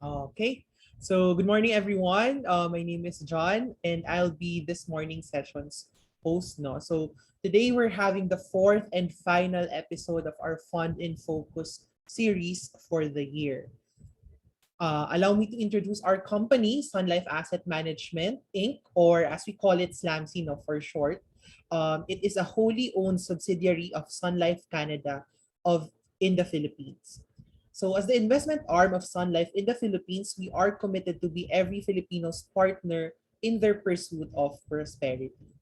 Okay. So good morning, everyone. My name is John, and I'll be this morning session's host. No, so today we're having the fourth and final episode of our Fund in Focus series for the year. Allow me to introduce our company, Sun Life Asset Management Inc., or as we call it, SLAMC, no, for short. It is a wholly owned subsidiary of Sun Life Canada of in the Philippines. So as the investment arm of Sun Life in the Philippines, we are committed to be every Filipino's partner in their pursuit of prosperity.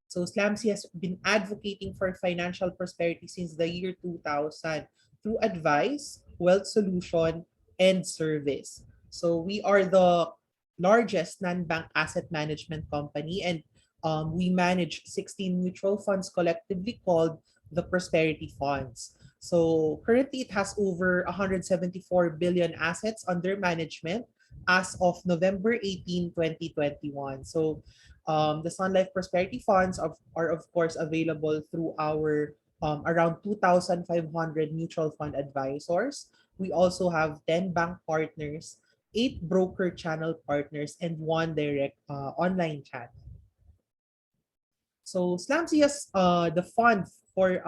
So SLAMC has been advocating for financial prosperity since the year 2000 through advice, wealth solution, and service. So we are the largest non-bank asset management company, and we manage 16 mutual funds collectively called the Prosperity Funds. So currently it has over 174 billion assets under management as of November 18, 2021. So the Sun Life Prosperity Funds are of course available through our around 2,500 mutual fund advisors. We also have 10 bank partners, 8 broker channel partners, and 1 direct online channel. So SLAMC has a fund for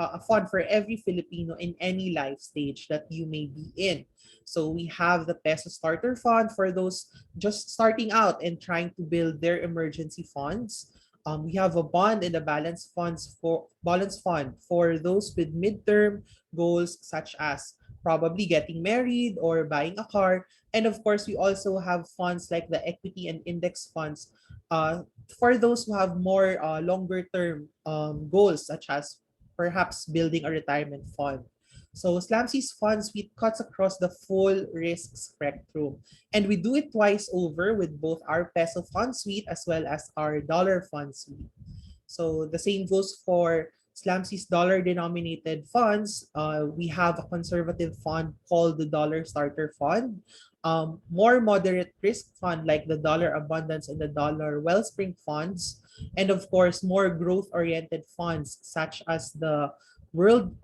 every Filipino in any life stage that you may be in. So we have the Peso Starter Fund for those just starting out and trying to build their emergency funds. We have a bond and a balance fund for those with midterm goals such as probably getting married or buying a car. And of course, we also have funds like the equity and index funds for those who have more longer term goals, such as perhaps building a retirement fund. So SLAMC's fund suite cuts across the full risk spectrum. And we do it twice over with both our peso fund suite as well as our dollar fund suite. So the same goes for SLAMC's dollar denominated funds. We have a conservative fund called the Dollar Starter Fund, more moderate risk fund like the Dollar Abundance and the Dollar Wellspring funds, and of course, more growth oriented funds such as the World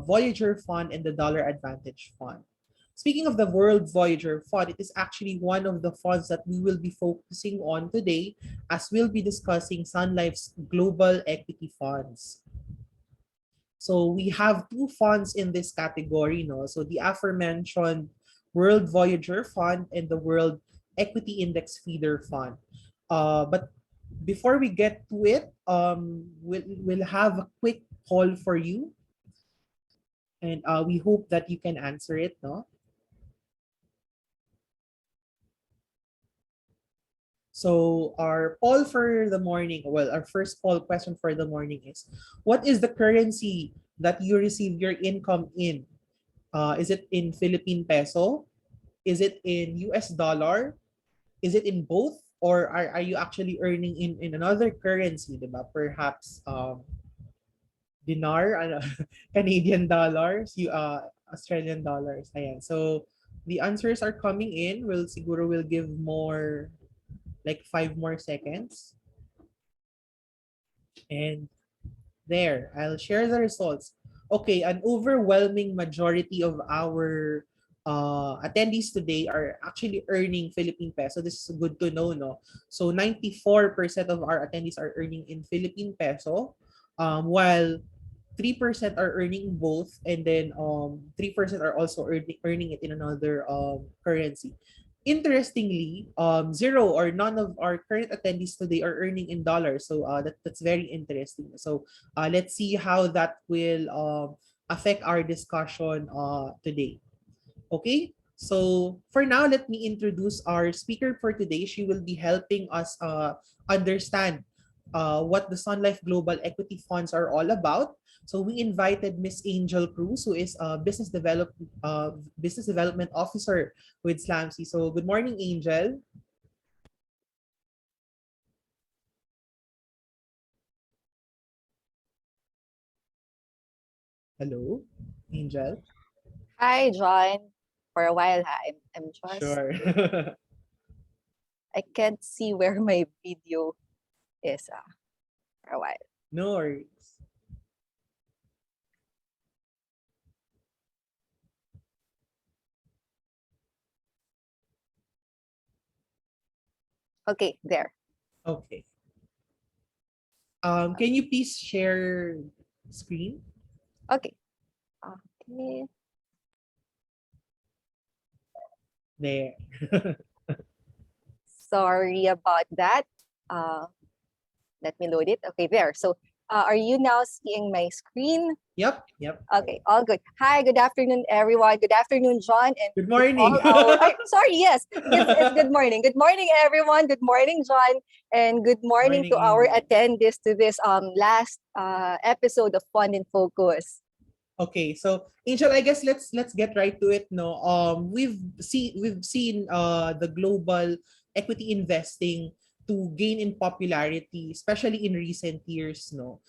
Voyager Fund and the Dollar Advantage Fund. Speaking of the World Voyager Fund, it is actually one of the funds that we will be focusing on today as we'll be discussing Sun Life's global equity funds. So we have two funds in this category, no? So the aforementioned World Voyager Fund and the World Equity Index Feeder Fund. But before we get to it, we'll have a quick poll for you, and we hope that you can answer it, no? So our poll for the morning, well, our first poll question for the morning is, what is the currency that you receive your income in? Is it in Philippine peso? Is it in US dollar? Is it in both? Or are you actually earning in another currency, diba? Perhaps dinar, ano, Canadian dollars, Australian dollars. Ayan. So the answers are coming in. We'll give more, like 5 more seconds. And there, I'll share the results. Okay, an overwhelming majority of our attendees today are actually earning Philippine peso. This is good to know, no? So 94% of our attendees are earning in Philippine peso, while 3% are earning both, and then 3% are also earning it in another currency. Interestingly, zero or none of our current attendees today are earning in dollars. So that's very interesting. So let's see how that will affect our discussion today. Okay, so for now, let me introduce our speaker for today. She will be helping us understand what the Sun Life Global Equity Funds are all about. So we invited Miss Angel Cruz, who is a business development officer with SLAMC. So good morning, Angel. Hello, Angel. Hi, John. For a while, I'm just, Sure. I can't see where my video is for a while. No worries. Okay, there. Okay. Can you please share screen? Okay. Okay. There. Sorry about that. Uh, Let me load it. Okay, there. So, are you now seeing my screen? Yep, yep. Okay, all good. Hi, good afternoon, everyone. Good afternoon, John, and Good to all morning. our. Sorry, yes, it's good morning. Good morning, everyone. Good morning, John, and good morning Morning, to our Angel. attendees to this last episode of Fun in Focus. Okay, so Angel, I guess let's get right to it. No, we've seen the global equity investing to gain in popularity, especially in recent years. No,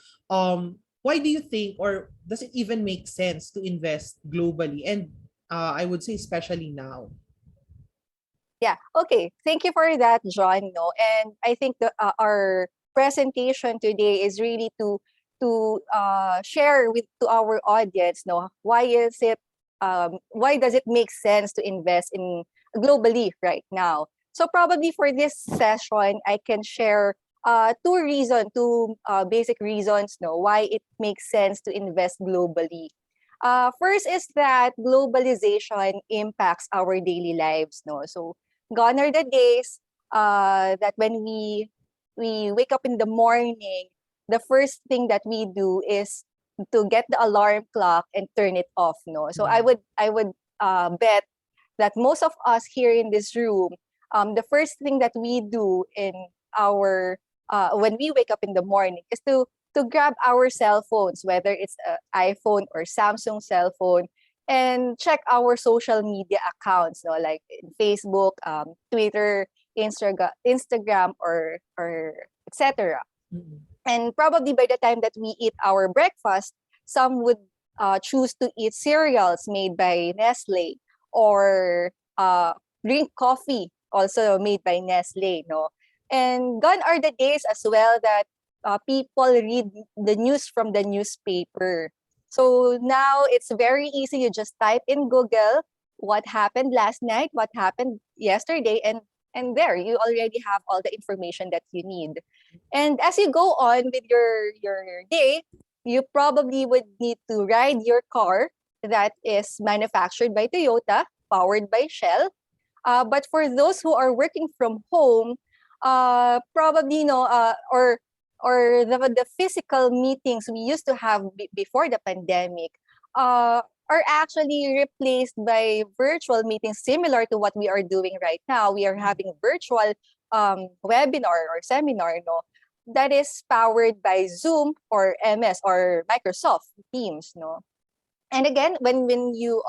why do you think, or does it even make sense to invest globally? And I would say especially now. Yeah. Okay. Thank you for that, John. No, and I think our presentation today is really to share with to our audience. No, why is it? Why does it make sense to invest in globally right now? So probably for this session, I can share two basic reasons. No, why it makes sense to invest globally. First is that globalization impacts our daily lives. No, so gone are the days that when we wake up in the morning, the first thing that we do is to get the alarm clock and turn it off. No, so I would bet that most of us here in this room, the first thing that we do in our when we wake up in the morning is to grab our cell phones, whether it's an iPhone or Samsung cell phone, and check our social media accounts, no, like in Facebook, Twitter, Instagram, or etc. Mm-mm. And probably by the time that we eat our breakfast, some would choose to eat cereals made by Nestle or drink coffee also made by Nestle, no. And gone are the days as well that people read the news from the newspaper. So now it's very easy. You just type in Google what happened last night, what happened yesterday, and there you already have all the information that you need. And as you go on with your day, you probably would need to ride your car that is manufactured by Toyota, powered by Shell. But for those who are working from home, probably no, or the physical meetings we used to have before the pandemic are actually replaced by virtual meetings similar to what we are doing right now. We are having virtual webinar or seminar, no, that is powered by Zoom or MS or Microsoft Teams, no. And again, when you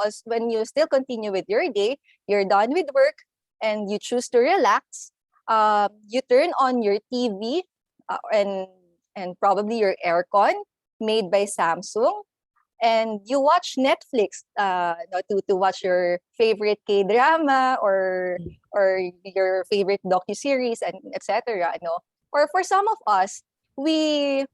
still continue with your day, you're done with work and you choose to relax. You turn on your TV and probably your aircon made by Samsung, and you watch Netflix no, to watch your favorite K drama or your favorite docu series and etc. No, or for some of us, we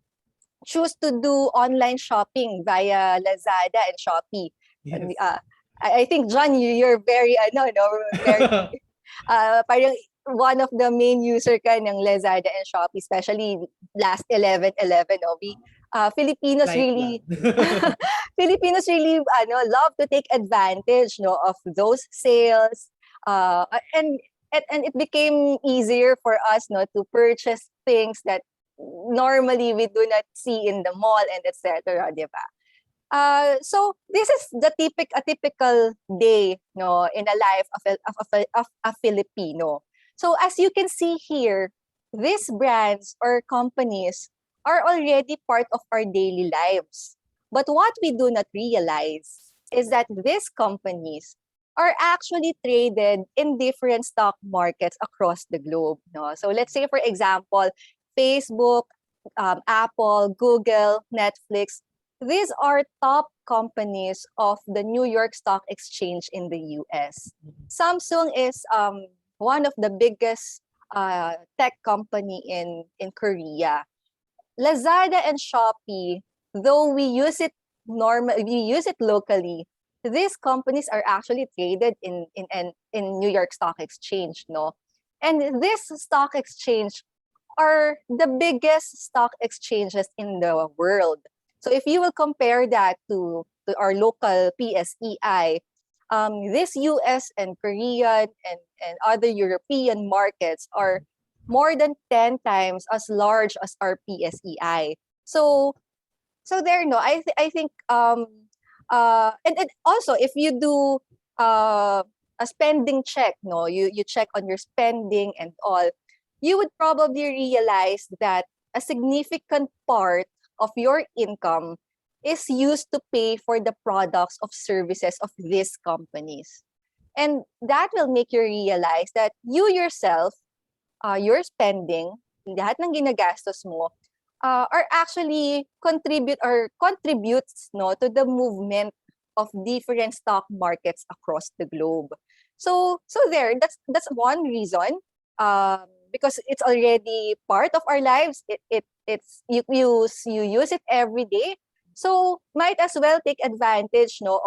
choose to do online shopping via Lazada and Shopee. And, Yes. I think John, you're very very parang one of the main user ka ng Lazada and Shopee, especially last 11/11. No, we Filipinos Light lang. really Filipinos really love to take advantage, no, of those sales. And and it became easier for us, no, to purchase things that normally we do not see in the mall and etc. Di ba? So this is a typical day, no, in a life of a Filipino. So as you can see here, these brands or companies are already part of our daily lives. But what we do not realize is that these companies are actually traded in different stock markets across the globe. No? So let's say, for example, Facebook, Apple, Google, Netflix, these are top companies of the New York Stock Exchange in the US. Samsung is one of the biggest tech company in Korea. Lazada and Shopee, though we use it locally, these companies are actually traded in New York Stock Exchange, no? And this stock exchange are the biggest stock exchanges in the world. So if you will compare that to our local PSEI, this US and Korean and other European markets are more than 10 times as large as our PSEI. So there, no, I think and also if you do a spending check, no, you check on your spending and all, you would probably realize that a significant part of your income is used to pay for the products of services of these companies. And that will make you realize that you yourself, your spending, lahat ng ginagastos mo, are actually contributes, no, to the movement of different stock markets across the globe. So there, that's one reason. Because it's already part of our lives. It's you use it every day. So might as well take advantage, no,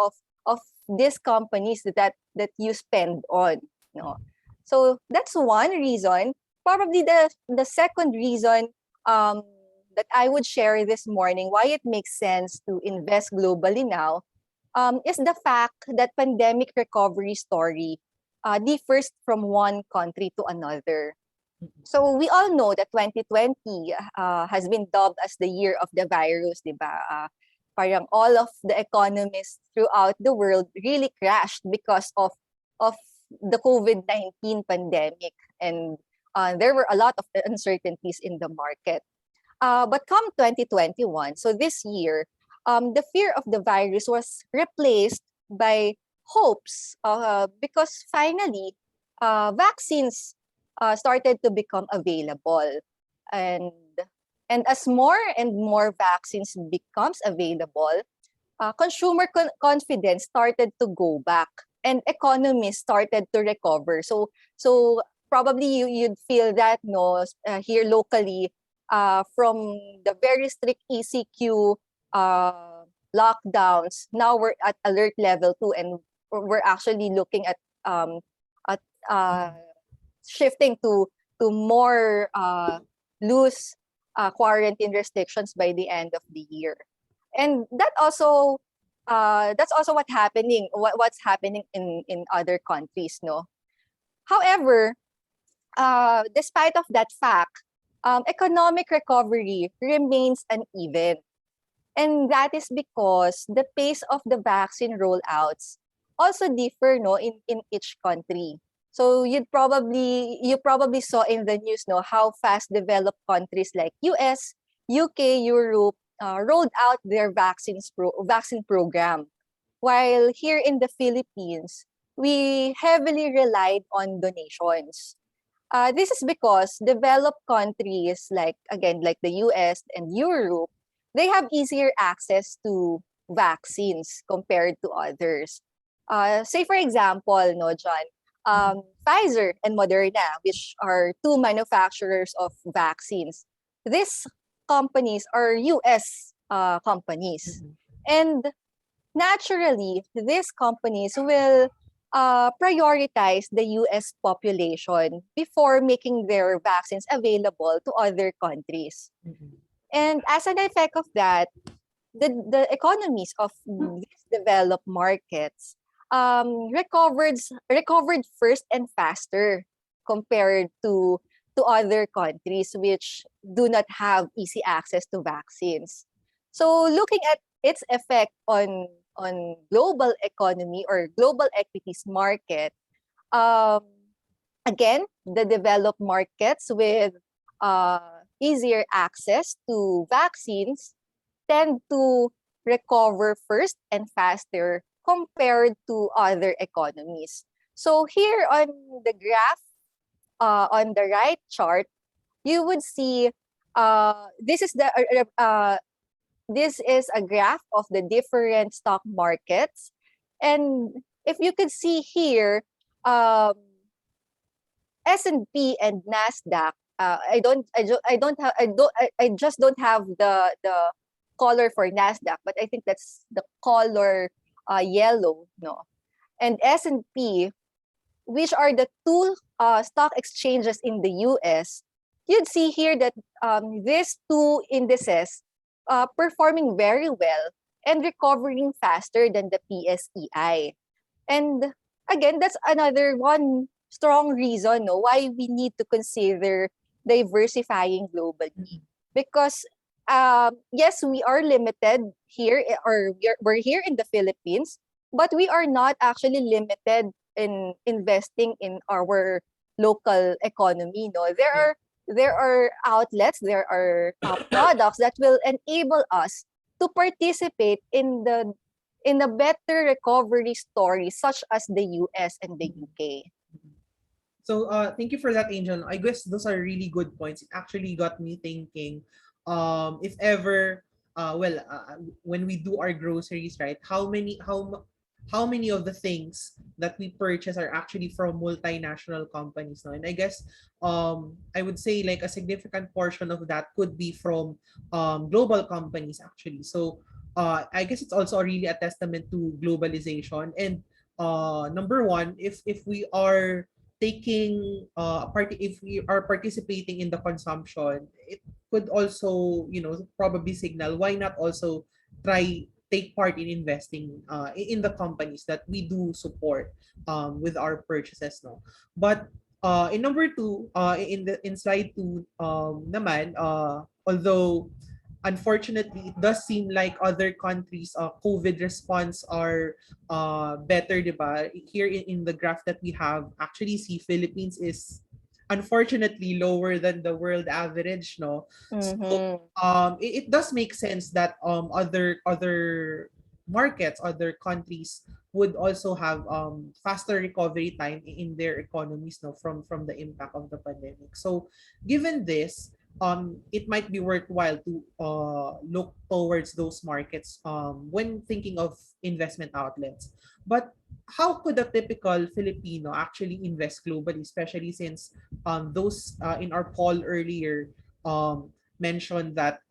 of these companies that you spend on, no. So that's one reason. Probably the second reason that I would share this morning why it makes sense to invest globally now is the fact that pandemic recovery story differs from one country to another. So we all know that 2020 has been dubbed as the year of the virus, di ba? Parang all of the economies throughout the world really crashed because of the COVID-19 pandemic, and there were a lot of uncertainties in the market. But come 2021, so this year, the fear of the virus was replaced by hopes because finally vaccines started to become available. And as more and more vaccines becomes available, consumer confidence started to go back and economies started to recover. So probably you'd feel that, no, here locally, from the very strict ECQ lockdowns, now we're at alert level 2, and we're actually looking at at shifting to more loose quarantine restrictions by the end of the year. And that's also what's happening in other countries, no. However, despite of that fact, economic recovery remains uneven. And that is because the pace of the vaccine rollouts also differ, no, in each country. So you probably saw in the news, no, how fast developed countries like US, UK, Europe rolled out their vaccine program. While here in the Philippines, we heavily relied on donations. This is because developed countries like the US and Europe, they have easier access to vaccines compared to others. Say for example, no, John, Pfizer and Moderna, which are two manufacturers of vaccines, these companies are US companies. And naturally, these companies will prioritize the US population before making their vaccines available to other countries. And as an effect of that, the economies of these developed markets recovered first and faster compared to other countries which do not have easy access to vaccines. So looking at its effect on global economy or global equities market, again, the developed markets with easier access to vaccines tend to recover first and faster compared to other economies. So here on the graph, on the right chart, you would see this is a graph of the different stock markets, and if you could see here, S&P and Nasdaq. I just don't have the color for Nasdaq, but I think that's the color yellow, no. And S&P, which are the two stock exchanges in the US, you'd see here that these two indices performing very well and recovering faster than the PSEI. And again, that's another one strong reason, no, why we need to consider diversifying globally. Because yes, we are limited here, or we're here in the Philippines, but we are not actually limited in investing in our local economy. No, there are outlets, there are products that will enable us to participate in a better recovery story, such as the US and the UK. So thank you for that, Angel. I guess those are really good points. It actually got me thinking, if ever, when we do our groceries, right? How many of the things that we purchase are actually from multinational companies now? And I guess I would say like a significant portion of that could be from global companies actually. So I guess it's also really a testament to globalization. And number one, if we are taking part, if we are participating in the consumption, it could also, you know, probably signal why not also try take part in investing in the companies that we do support with our purchases, no. But in number two, in slide two, naman, although unfortunately it does seem like other countries COVID response are better, diba? Here in the graph that we have, actually see Philippines is unfortunately lower than the world average, no. So Mm-hmm. it does make sense that other markets, other countries would also have faster recovery time in their economies, no, from the impact of the pandemic. So given this, it might be worthwhile to look towards those markets when thinking of investment outlets. But how could a typical Filipino actually invest globally, especially since those in our poll earlier mentioned that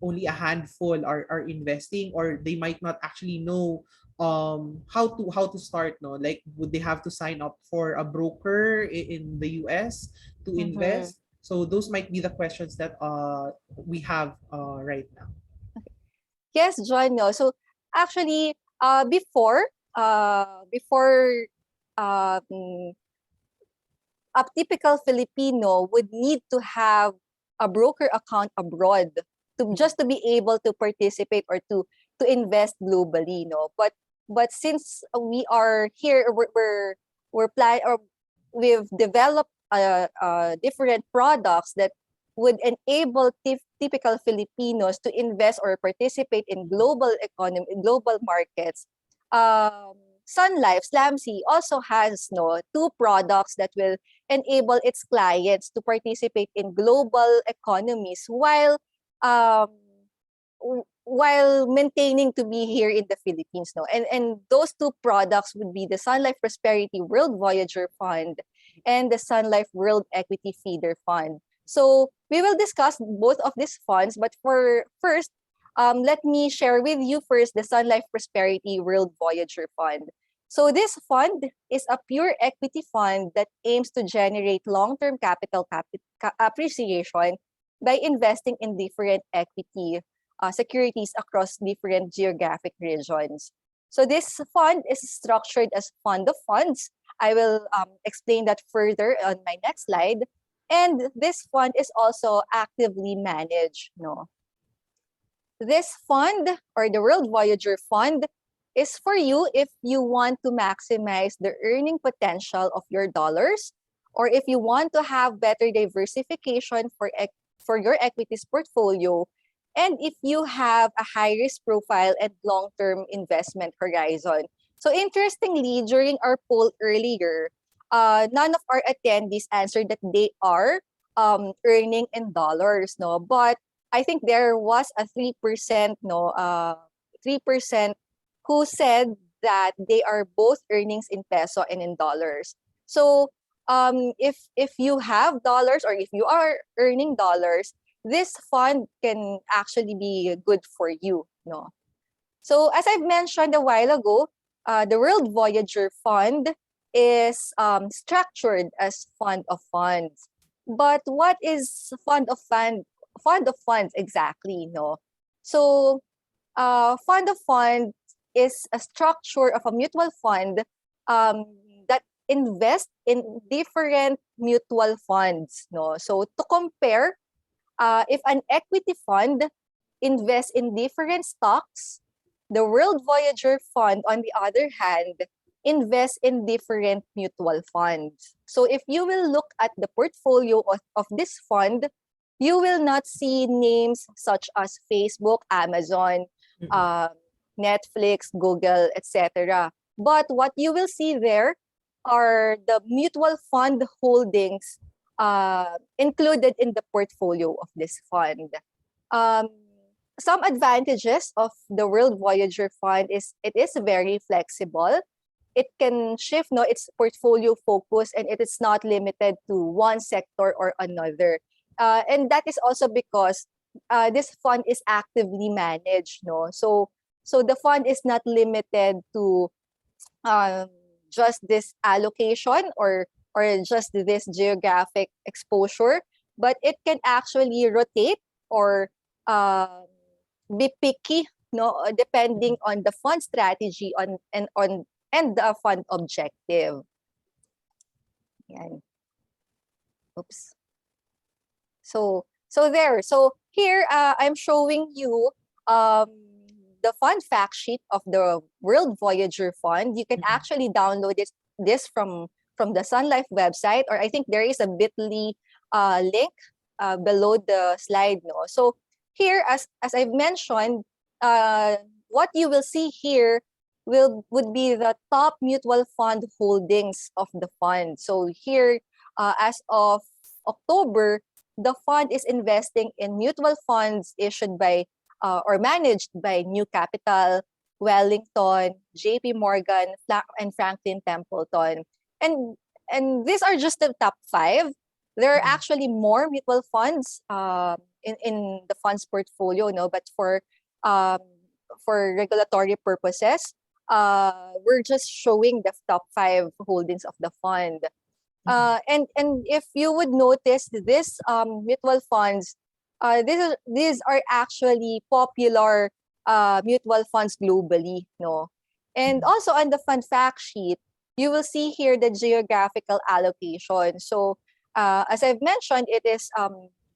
only a handful are investing, or they might not actually know how to start, no, like would they have to sign up for a broker in the US to Mm-hmm. invest? So those might be the questions that we have right now. Yes, John. No. So actually, before um, a typical Filipino would need to have a broker account abroad to just to be able to participate or to invest globally, no. But since we are here, we're plan or we've developed different products that would enable typical Filipinos to invest or participate in global economy, global markets. Sun Life, Slamsy also has, no, two products that will enable its clients to participate in global economies um, while maintaining to be here in the Philippines, no. And those two products would be the Sun Life Prosperity World Voyager Fund and the Sun Life World Equity Feeder Fund. So we will discuss both of these funds, but for first, let me share with you first the Sun Life Prosperity World Voyager Fund. So this fund is a pure equity fund that aims to generate long-term capital appreciation by investing in different equity securities across different geographic regions. So this fund is structured as fund of funds. I will explain that further on my next slide. And this fund is also actively managed. No, this fund, or the World Voyager Fund, is for you if you want to maximize the earning potential of your dollars, or if you want to have better diversification for your equities portfolio, and if you have a high risk profile and long-term investment horizon. So interestingly, during our poll earlier, none of our attendees answered that they are earning in dollars, no. But I think there was a 3%, no, 3% who said that they are both earnings in peso and in dollars. So if you have dollars, or if you are earning dollars, this fund can actually be good for you, no. So as I've mentioned a while ago, the World Voyager Fund is structured as fund of funds. But what is fund of funds exactly? No, so fund of fund is a structure of a mutual fund that invest in different mutual funds. No, so to compare, if an equity fund invests in different stocks, the World Voyager Fund, on the other hand, invests in different mutual funds. So if you will look at the portfolio of this fund, you will not see names such as Facebook, Amazon, uh, Netflix, Google, etc. But what you will see there are the mutual fund holdings included in the portfolio of this fund. Um, some advantages of the World Voyager Fund is it is very flexible. It can shift its portfolio focus, and it is not limited to one sector or another. And that is also because this fund is actively managed. So the fund is not limited to um, just this allocation or just this geographic exposure, but it can actually rotate or be picky, depending on the fund strategy and the fund objective. Yan. Oops. So here I'm showing you the fund fact sheet of the World Voyager Fund. You can actually download this from the Sun Life website, or I think there is a bit.ly link below the slide. No, so here, as I've mentioned, what you will see here would be the top mutual fund holdings of the fund. So here, as of October, the fund is investing in mutual funds issued by or managed by New Capital, Wellington, JP Morgan, and Franklin Templeton. And these are just the top 5. There are actually more mutual funds in the fund's portfolio, but for regulatory purposes, we're just showing the top 5 holdings of the fund. And if you would notice, this mutual funds, these are actually popular mutual funds globally, And also on the fund fact sheet, you will see here the geographical allocation. So as I've mentioned, it is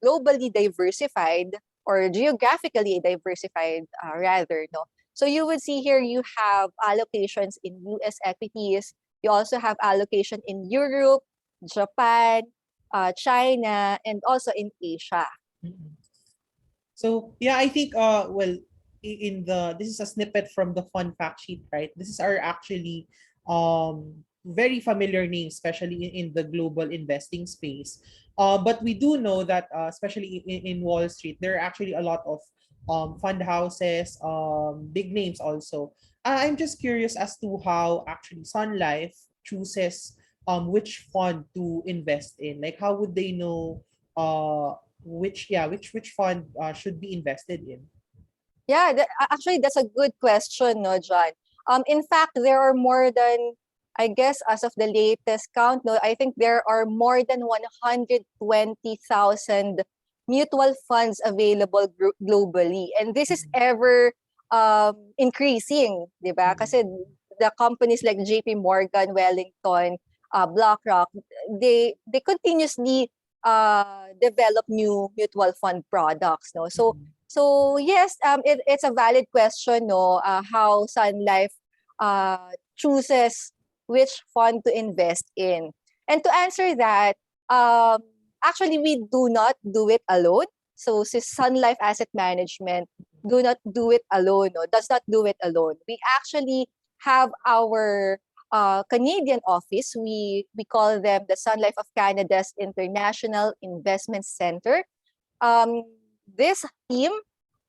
globally diversified, or geographically diversified, rather. So you would see here you have allocations in US equities. You also have allocation in Europe, Japan, China, and also in Asia. So yeah, I think this is a snippet from the fun fact sheet, right? This is our actually very familiar names, especially in the global investing space. But we do know that especially in Wall Street, there are actually a lot of fund houses, big names also. I'm just curious as to how actually Sun Life chooses which fund to invest in. Like, how would they know which fund should be invested in? Yeah, actually, that's a good question, no, John. In fact, there are more than, I guess, as of the latest count, I think there are more than 120,000 mutual funds available globally, and this is ever increasing, di ba? Kasi the companies like JP Morgan, Wellington, BlackRock, they continuously develop new mutual fund products, So yes, it's a valid question, how Sun Life chooses which fund to invest in. And to answer that, actually we do not do it alone. So Sun Life Asset Management do not do it alone, does not do it alone. We actually have our Canadian office. We call them the Sun Life of Canada's International Investment Center. This team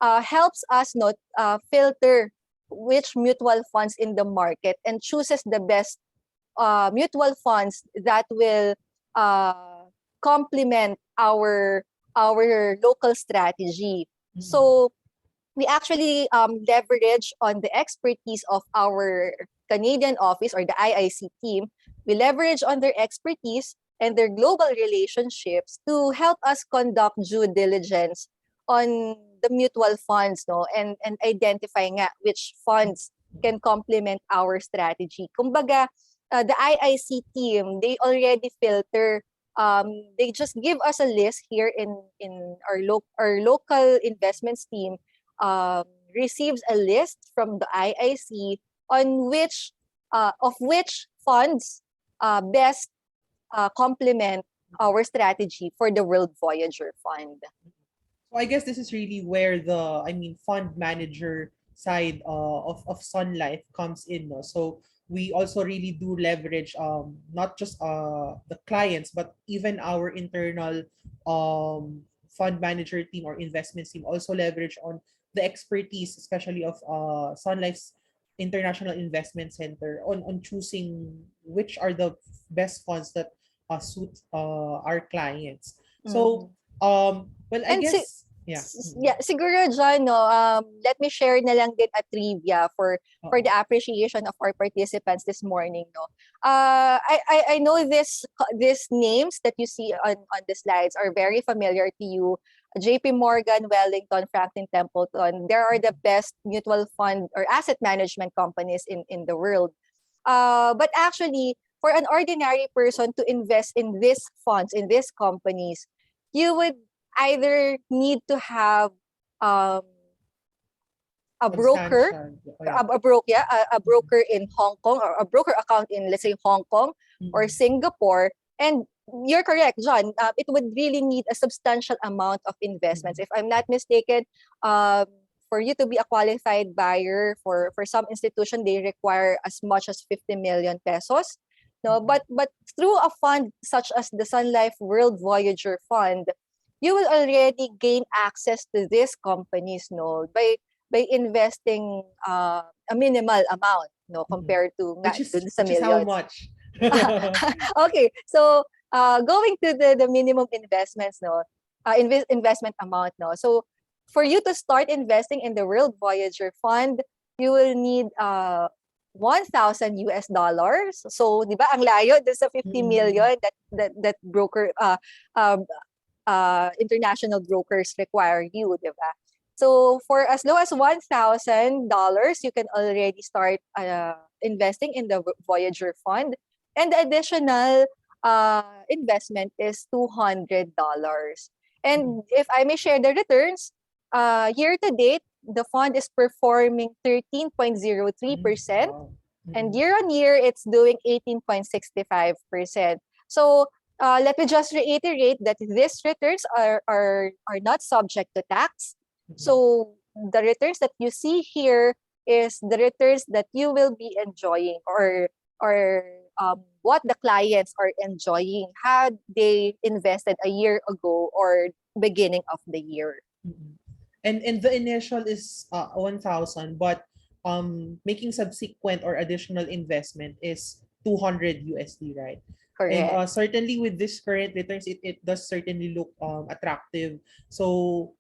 helps us filter which mutual funds in the market and chooses the best mutual funds that will complement our local strategy. So we actually leverage on the expertise of our Canadian office or the IIC team, we leverage on their expertise and their global relationships to help us conduct due diligence on the mutual funds, no, and identify nga which funds can complement our strategy. Kumbaga, the IIC team, they already filter. They just give us a list here in our local investments team. Receives a list from the IIC on which of which funds best complement our strategy for the World Voyager Fund. So I guess this is really where the, I mean, fund manager side of Sun Life comes in. No? So we also really do leverage not just the clients, but even our internal fund manager team or investments team also leverage on the expertise, especially of Sun Life's International Investment Center on choosing which are the best funds that suit our clients. So well, I And guess, yeah. yeah, siguro John, no, let me share na lang din a trivia for the appreciation of our participants this morning, no. I know these names that you see on the slides are very familiar to you. JP Morgan, Wellington, Franklin Templeton, there are the best mutual fund or asset management companies in the world. But actually, for an ordinary person to invest in these funds, in these companies, you would either need to have a broker, a broker in Hong Kong, or a broker account in, let's say, Hong Kong or Singapore. And you're correct, John. It would really need a substantial amount of investments. If I'm not mistaken, for you to be a qualified buyer for some institution, they require as much as 50 million pesos. No, but through a fund such as the Sun Life World Voyager Fund, you will already gain access to these companies, no, by investing a minimal amount, no, compared to which is millions. how much? Okay, so going to the minimum investments, no, investment amount, no. So for you to start investing in the World Voyager Fund, you will need $1,000 US. So, di ba, ang layo dun sa 50 million that broker international brokers require you, di ba? So for as low as $1,000, you can already start investing in the Voyager Fund, and the additional investment is $200. And if I may share the returns, year to date, the fund is performing 13.03%, and year on year, it's doing 18.65%. So let me just reiterate that these returns are not subject to tax. So the returns that you see here is the returns that you will be enjoying, or what the clients are enjoying had they invested a year ago or beginning of the year. And the initial is 1,000, but making subsequent or additional investment is 200 USD, right? Correct. And certainly with this current returns, it does certainly look attractive. So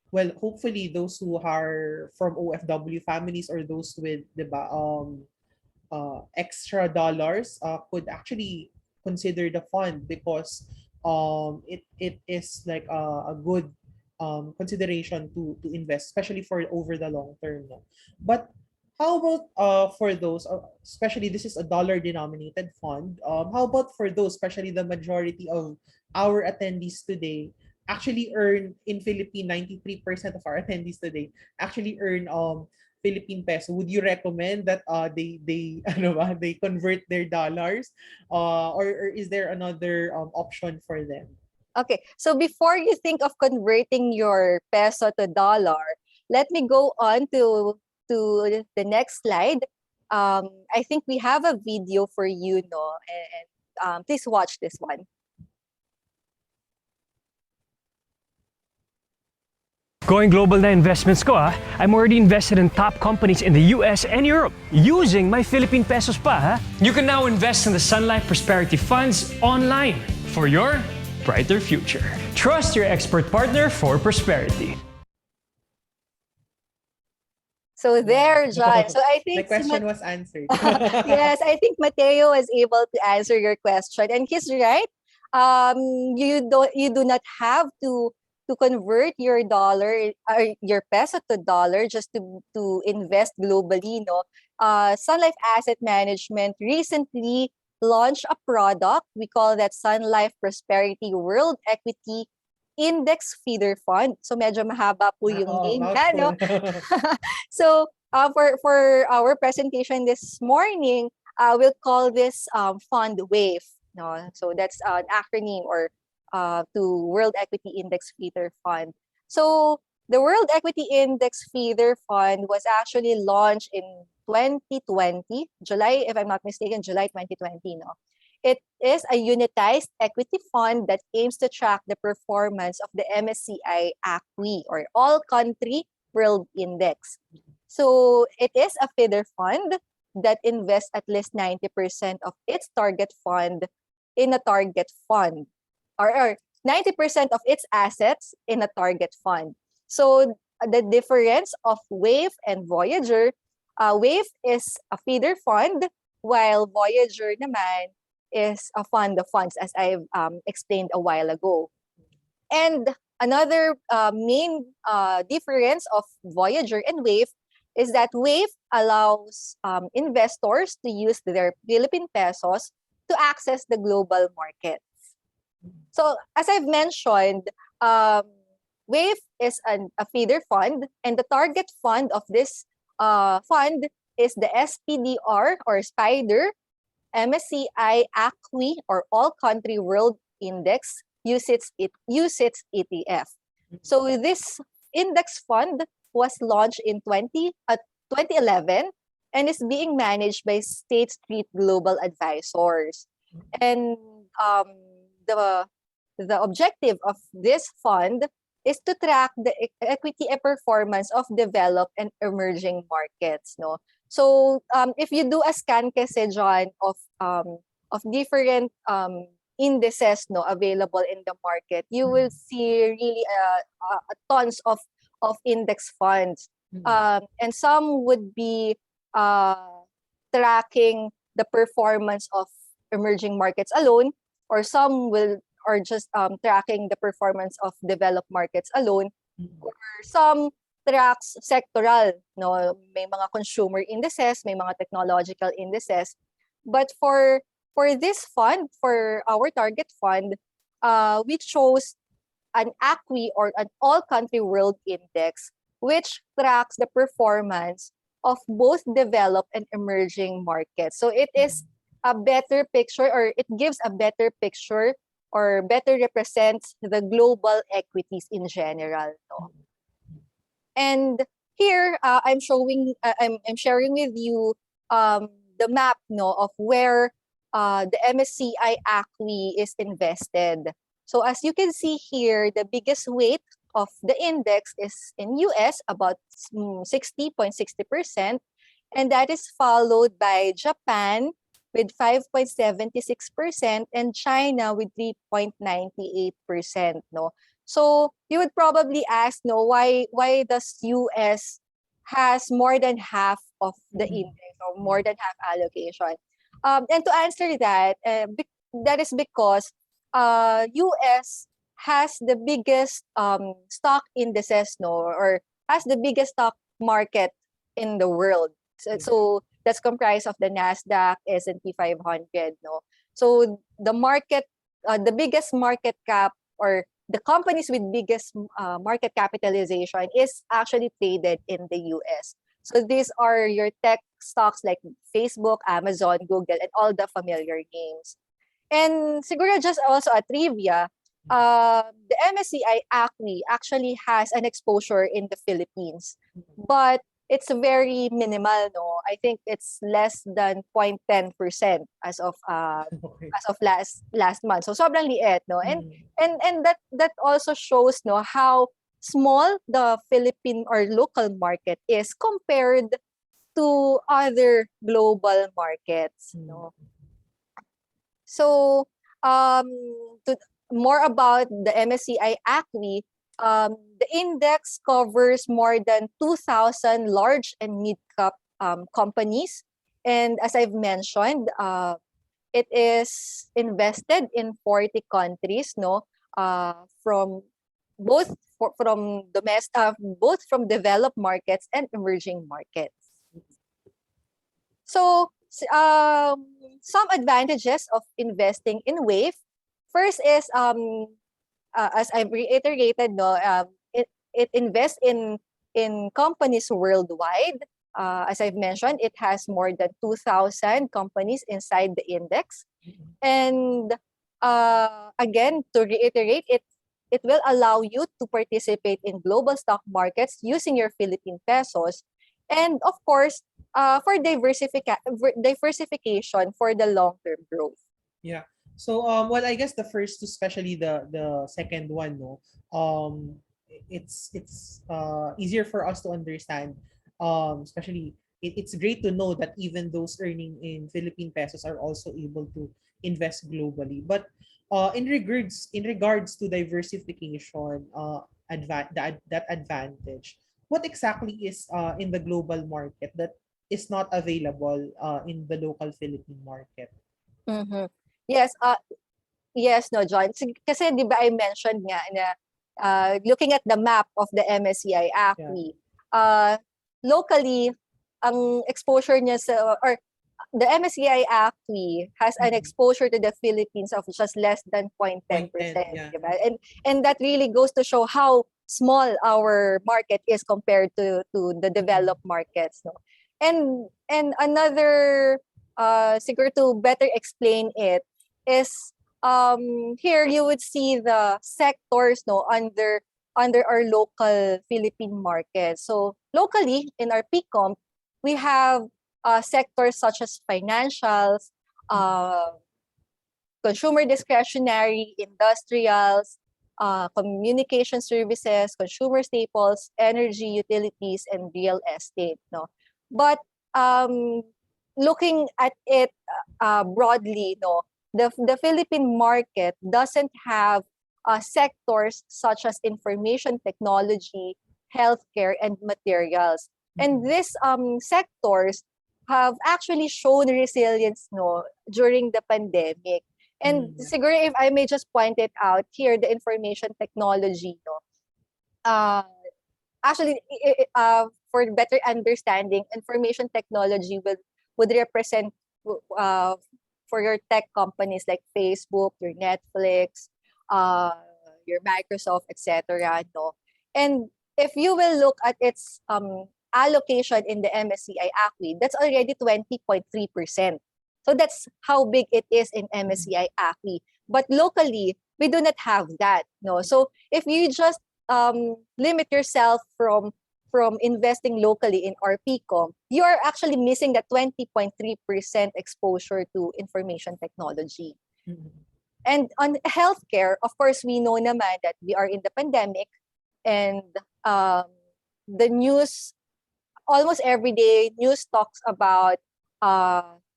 well, hopefully those who are from OFW families or those with extra dollars could actually consider the fund, because it is like a good consideration to invest, especially for over the long term. No? But how about for those, especially this is a dollar denominated fund, how about for those, especially the majority of our attendees today actually earn in Philippine, 93% of our attendees today actually earn Philippine peso? Would you recommend that they ano ba, they convert their dollars, or is there another option for them? Okay, so before you think of converting your peso to dollar, let me go on to the next slide. I think we have a video for you, no, and please watch this one. Going global na investments ko, ha? I'm already invested in top companies in the US and Europe using my Philippine pesos pa. Ha? You can now invest in the Sun Life Prosperity Funds online for your brighter future. Trust your expert partner for prosperity. So Yeah. there, John. So I My think question was answered. yes, I think Mateo was able to answer your question, and he's right. You do not have to convert your dollar or your peso to dollar just to invest globally. No, Sun Life Asset Management recently launched a product. We call that Sun Life Prosperity World Equity Index Feeder Fund. So medyo mahaba po yung Oh, name niya, no? mouthful. So for our presentation this morning, we'll call this fund wave. No, so that's an acronym or to World Equity Index Feeder Fund. So the World Equity Index Feeder Fund was actually launched in 2020, July, if I'm not mistaken, July 2020. No, it is a unitized equity fund that aims to track the performance of the MSCI ACQUI or All Country World Index. So it is a feeder fund that invests at least 90% of its target fund in a target fund or 90% of its assets in a target fund. So the difference of Wave and Voyager, Wave is a feeder fund while Voyager naman is a fund of funds as I've explained a while ago. And another main difference of Voyager and Wave is that Wave allows investors to use their Philippine pesos to access the global markets. So as I've mentioned, Wave is a feeder fund, and the target fund of this fund is the SPDR or Spider MSCI ACQUI or All Country World Index UCITS ETF. So this index fund was launched in 2011 and is being managed by State Street Global Advisors. And the objective of this fund is to track the equity performance of developed and emerging markets. No, so if you do a scan, kasi John, of different indices no available in the market, you will see really tons of index funds, and some would be tracking the performance of emerging markets alone, or some will or just tracking the performance of developed markets alone, or some tracks sectoral, no, may mga consumer indices, may mga technological indices. But for this fund, for our target fund, we chose an ACQUI or an All Country World Index, which tracks the performance of both developed and emerging markets. So it is a better picture, or it gives a better picture, or better represents the global equities in general. No? And here I'm sharing with you the map no of where the MSCI ACQUI is invested. So as you can see here, the biggest weight of the index is in US, about 60.60%, and that is followed by Japan with 5.76% and China with 3.98%. No, so you would probably ask, no, why does US has more than half of the index, or more than half allocation? And to answer that, that is because US has the biggest stock indices, no, or has the biggest stock market in the world. So that's comprised of the Nasdaq, S&P 500, no. So the market, the biggest market cap, or the companies with biggest market capitalization is actually traded in the US. So these are your tech stocks like Facebook, Amazon, Google, and all the familiar names. And siguro just also a trivia, the MSCI ACQUI actually has an exposure in the Philippines, but it's very minimal. No, I think it's less than 0.10% as of last month. So sobrang liit, no, and that also shows no how small the Philippine or local market is compared to other global markets. No, so more about the MSCI ACQUI. The index covers more than 2,000 large and mid-cap companies. And as I've mentioned, it is invested in 40 countries, no, from both both from developed markets and emerging markets. So, some advantages of investing in WAVE. First is, as I've reiterated, no, it invests in companies worldwide. As I've mentioned, it has more than 2,000 companies inside the index. And again, to reiterate, it will allow you to participate in global stock markets using your Philippine pesos. And of course, for diversification for the long-term growth. Yeah. So well, I guess the first, especially the second one, no, it's easier for us to understand. Especially it's great to know that even those earning in Philippine pesos are also able to invest globally. But in regards to diversification, that advantage, what exactly is in the global market that is not available in the local Philippine market? Mhm. Yes, yes, no, John. Kasi di ba I mentioned nga na looking at the map of the MSCI Yeah. ACQUI, locally, ang exposure niya or the MSCI ACQUI has an exposure to the Philippines of just less than 0.10%, Yeah. di ba? And that really goes to show how small our market is compared to the developed markets, no? And another siguro to better explain it is here you would see the sectors, no, under our local Philippine market. So locally in our PCOM, we have sectors such as financials, consumer discretionary, industrials, communication services, consumer staples, energy, utilities, and real estate. No, but looking at it broadly, no, the Philippine market doesn't have sectors such as information technology, healthcare, and materials. And these sectors have actually shown resilience, no, during the pandemic. And siguro if I may just point it out here, the information technology, no, actually, for better understanding, information technology would represent for your tech companies like Facebook, your Netflix, your Microsoft, etc. No, and if you will look at its allocation in the MSCI ACQUI, that's already 20.3%. So that's how big it is in MSCI ACQUI. But locally, we do not have that. No, so if you just limit yourself from investing locally in our PCOM, you are actually missing the 20.3% exposure to information technology. And on healthcare, of course, we know naman that we are in the pandemic, and the news, almost every day, news talks about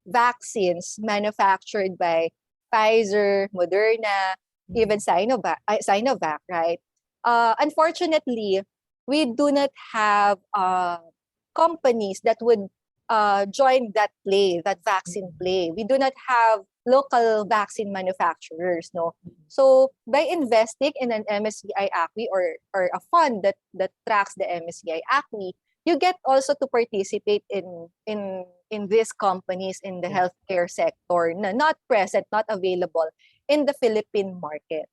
vaccines manufactured by Pfizer, Moderna, even Sinovac, right? Unfortunately, we do not have companies that would join that play, that vaccine play. We do not have local vaccine manufacturers, no. So by investing in an MSCI ACQUI or a fund that tracks the MSCI ACQUI, you get also to participate in these companies in the healthcare sector na not present, not available in the Philippine market.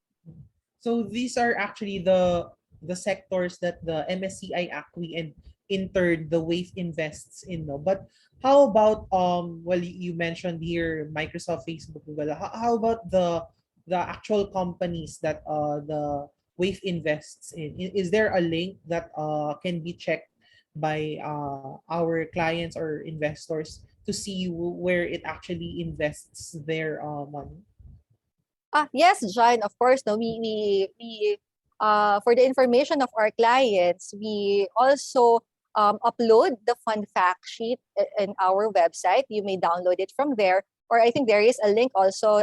So these are actually the sectors that the MSCI ACQUI and in turn the WAVE invests in, no? But how about well, you mentioned here Microsoft, Facebook, Google. How about the actual companies that the WAVE invests in? Is there a link that can be checked by our clients or investors to see where it actually invests their money? Yes, John, of course. No, we for the information of our clients, we also upload the fund fact sheet in our website. You may download it from there, or I think there is a link also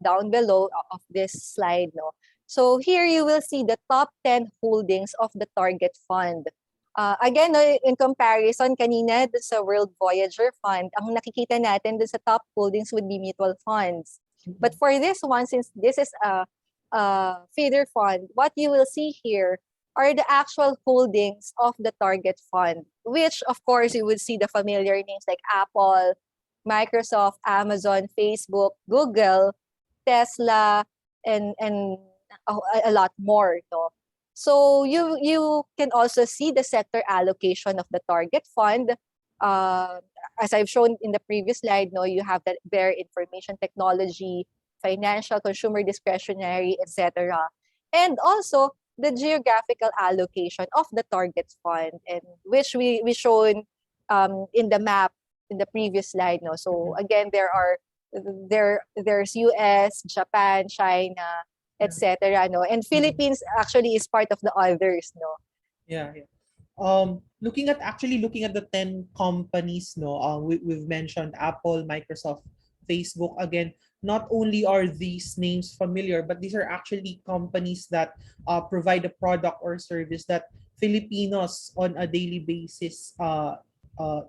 down below of this slide. No, So here you will see the top 10 holdings of the target fund. Again, no, in comparison, kanina dun sa World Voyager Fund, ang nakikita natin dun sa top holdings would be mutual funds. But for this one, since this is a feeder fund, what you will see here are the actual holdings of the target fund, which of course you would see the familiar names like Apple, Microsoft, Amazon, Facebook, Google, Tesla, and a lot more. No? So you can also see the sector allocation of the target fund. As I've shown in the previous slide, no, you have that there information technology, financial, consumer discretionary, etc. And also the geographical allocation of the target fund, and which we shown in the map in the previous slide. No, so again there's US, Japan, China, etc. No, and Philippines actually is part of the others. No. Yeah, yeah. Looking at the 10 companies, no, we've mentioned Apple, Microsoft, Facebook. Again, not only are these names familiar, but these are actually companies that provide a product or service that Filipinos on a daily basis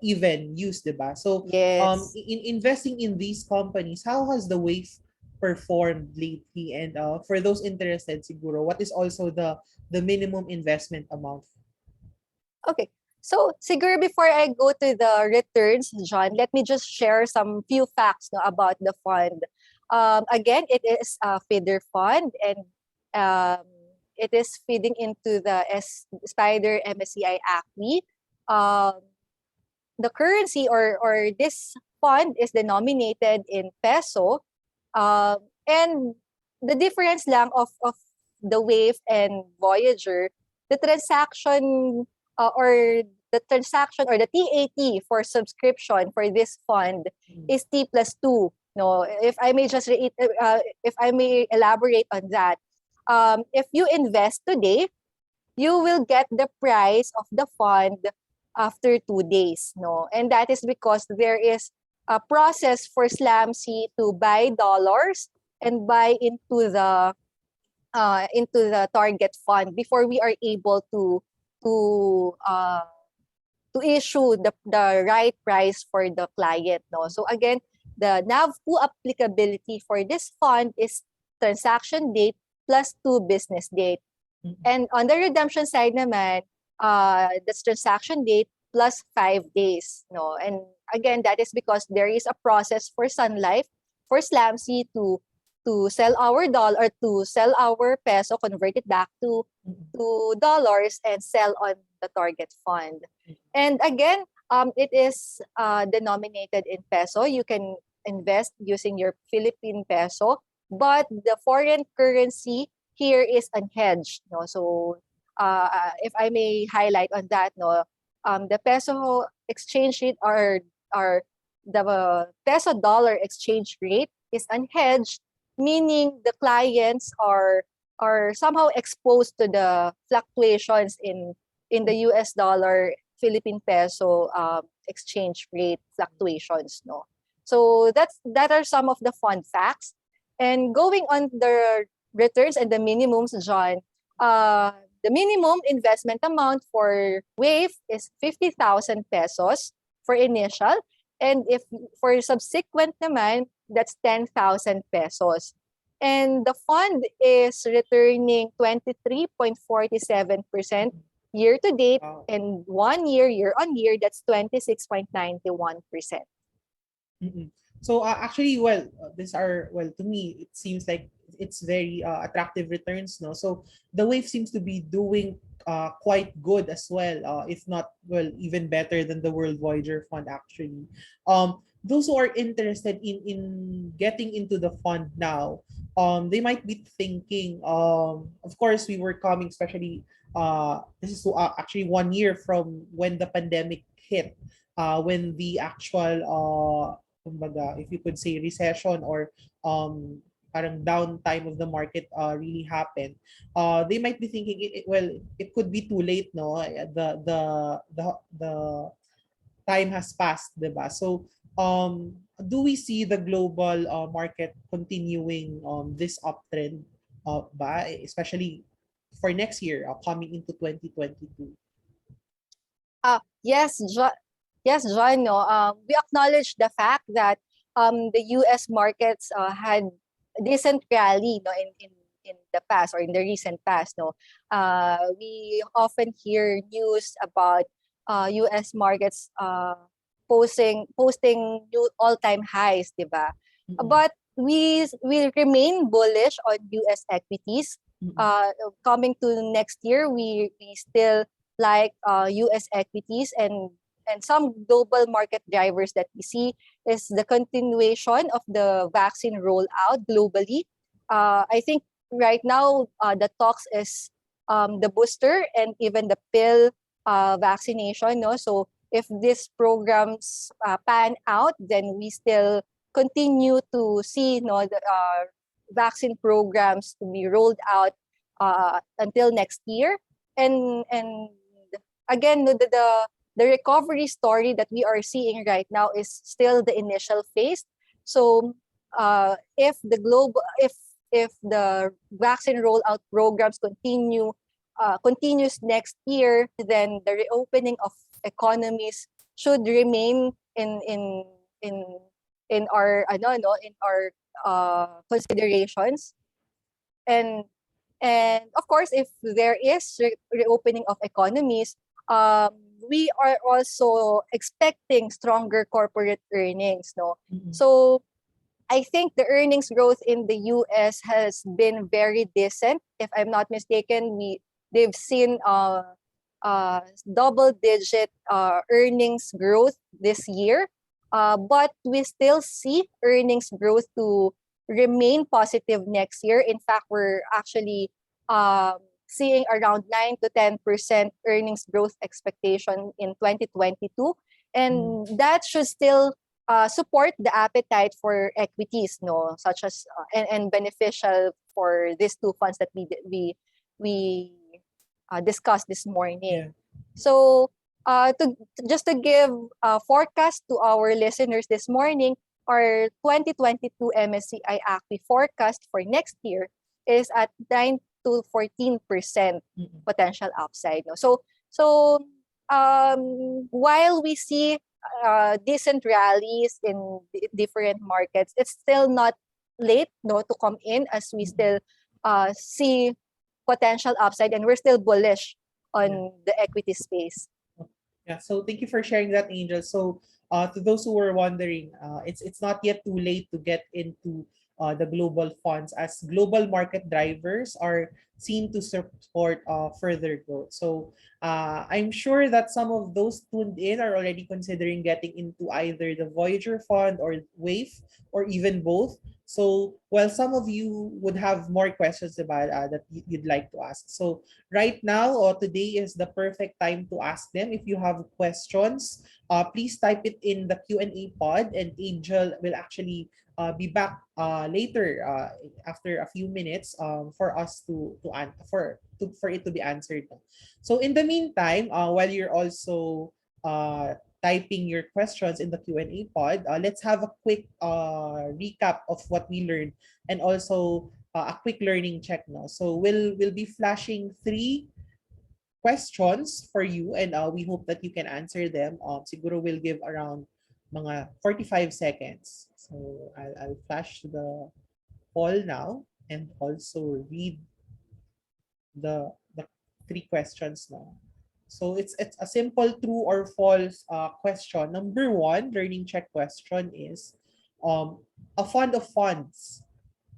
even use, diba? So Yes. in investing in these companies, how has the wave performed lately? And for those interested, siguro, what is also the minimum investment amount? Okay. So, siguro before I go to the returns, John, let me just share some few facts, no, about the fund. Again, it is a feeder fund, and um, it is feeding into the Spider MSCI ACQUI. Um, the currency or this fund is denominated in peso. And the difference lang of the Wave and Voyager, the transaction or the transaction or the TAT for subscription for this fund is T plus 2. No, if I may just if I may elaborate on that, if you invest today, you will get the price of the fund after 2 days. No, and that is because there is a process for SLAMC to buy dollars and buy into the target fund before we are able to issue the right price for the client. No, so again, the NAV2 applicability for this fund is transaction date plus 2 business date. And on the redemption side naman, that's transaction date plus 5 days. No, and again, that is because there is a process for Sun Life, for SLAMC to sell our dollar, to sell our peso, convert it back to dollars and sell on the target fund. And again, it is denominated in peso. You can invest using your Philippine peso, but the foreign currency here is unhedged. No, so if I may highlight on that, no, the peso exchange rate or the peso dollar exchange rate is unhedged, meaning the clients are somehow exposed to the fluctuations in the US dollar Philippine peso exchange rate fluctuations. No, so that are some of the fun facts. And going on the returns and the minimums, John, the minimum investment amount for Wave is 50,000 pesos for initial, and if for subsequent naman, that's 10,000 pesos. And the fund is returning 23.47% year to date, and 1 year, year on year, that's 26.91%. So actually, well, these are, well, to me, it seems like it's very attractive returns, no? So the Wave seems to be doing quite good as well, if not, well, even better than the World Voyager Fund actually. Those who are interested in getting into the fund now, they might be thinking, of course, we were coming, especially this is actually 1 year from when the pandemic hit, when the actual kumbaga, if you could say recession or parang downtime of the market really happened. They might be thinking, well, it could be too late, no? The time has passed, diba? So do we see the global market continuing this uptrend especially for next year, coming into 2022? Yes, yes, John. No, we acknowledge the fact that the U.S. markets had decent rally, no, in the past or in the recent past. No, we often hear news about U.S. markets posting new all-time highs, diba? Mm-mm. But we remain bullish on U.S. equities. Mm-mm. Coming to next year, we still like U.S. equities, and some global market drivers that we see is the continuation of the vaccine rollout globally. I think right now the talks is the booster and even the pill vaccination. No, so if these programs pan out, then we still continue to see, the vaccine programs to be rolled out until next year, and again, the recovery story that we are seeing right now is still the initial phase. So if the vaccine rollout programs continues next year, then the reopening of economies should remain in in our in our considerations. And and of course, if there is reopening of economies, um, we are also expecting stronger corporate earnings. No, Mm-mm. so I think the earnings growth in the U.S. has been very decent. If I'm not mistaken, they've seen double-digit earnings growth this year, but we still see earnings growth to remain positive next year. In fact, we're actually seeing around 9 to 10% earnings growth expectation in 2022, Mm. and that should still support the appetite for equities, no, such as and beneficial for these two funds that we discussed this morning. Yeah. So, to just to give a forecast to our listeners this morning, our 2022 MSCI ACQUI forecast for next year is at 9 to 14% Mm-mm. potential upside. No, while we see decent rallies in different markets, it's still not late, no, to come in, as we Mm-mm. still see potential upside, and we're still bullish Yeah. on the equity space. Yeah, so thank you for sharing that, Angel. So, to those who were wondering, it's not yet too late to get into the global funds, as global market drivers are seen to support further growth. So, I'm sure that some of those tuned in are already considering getting into either the Voyager fund or Wave, or even both. So, while some of you would have more questions about that you'd like to ask, so right now or today is the perfect time to ask them. If you have questions, please type it in the Q&A pod, and Angel will actually be back later, after a few minutes, for us for it to be answered. So in the meantime, while you're also typing your questions in the Q&A pod, let's have a quick recap of what we learned, and also a quick learning check now. So we'll be flashing three questions for you, and we hope that you can answer them. Siguro we'll give around mga 45 seconds. So I'll flash the poll now and also read the three questions now. So it's a simple true or false question. Number one, learning check question is, a fund of funds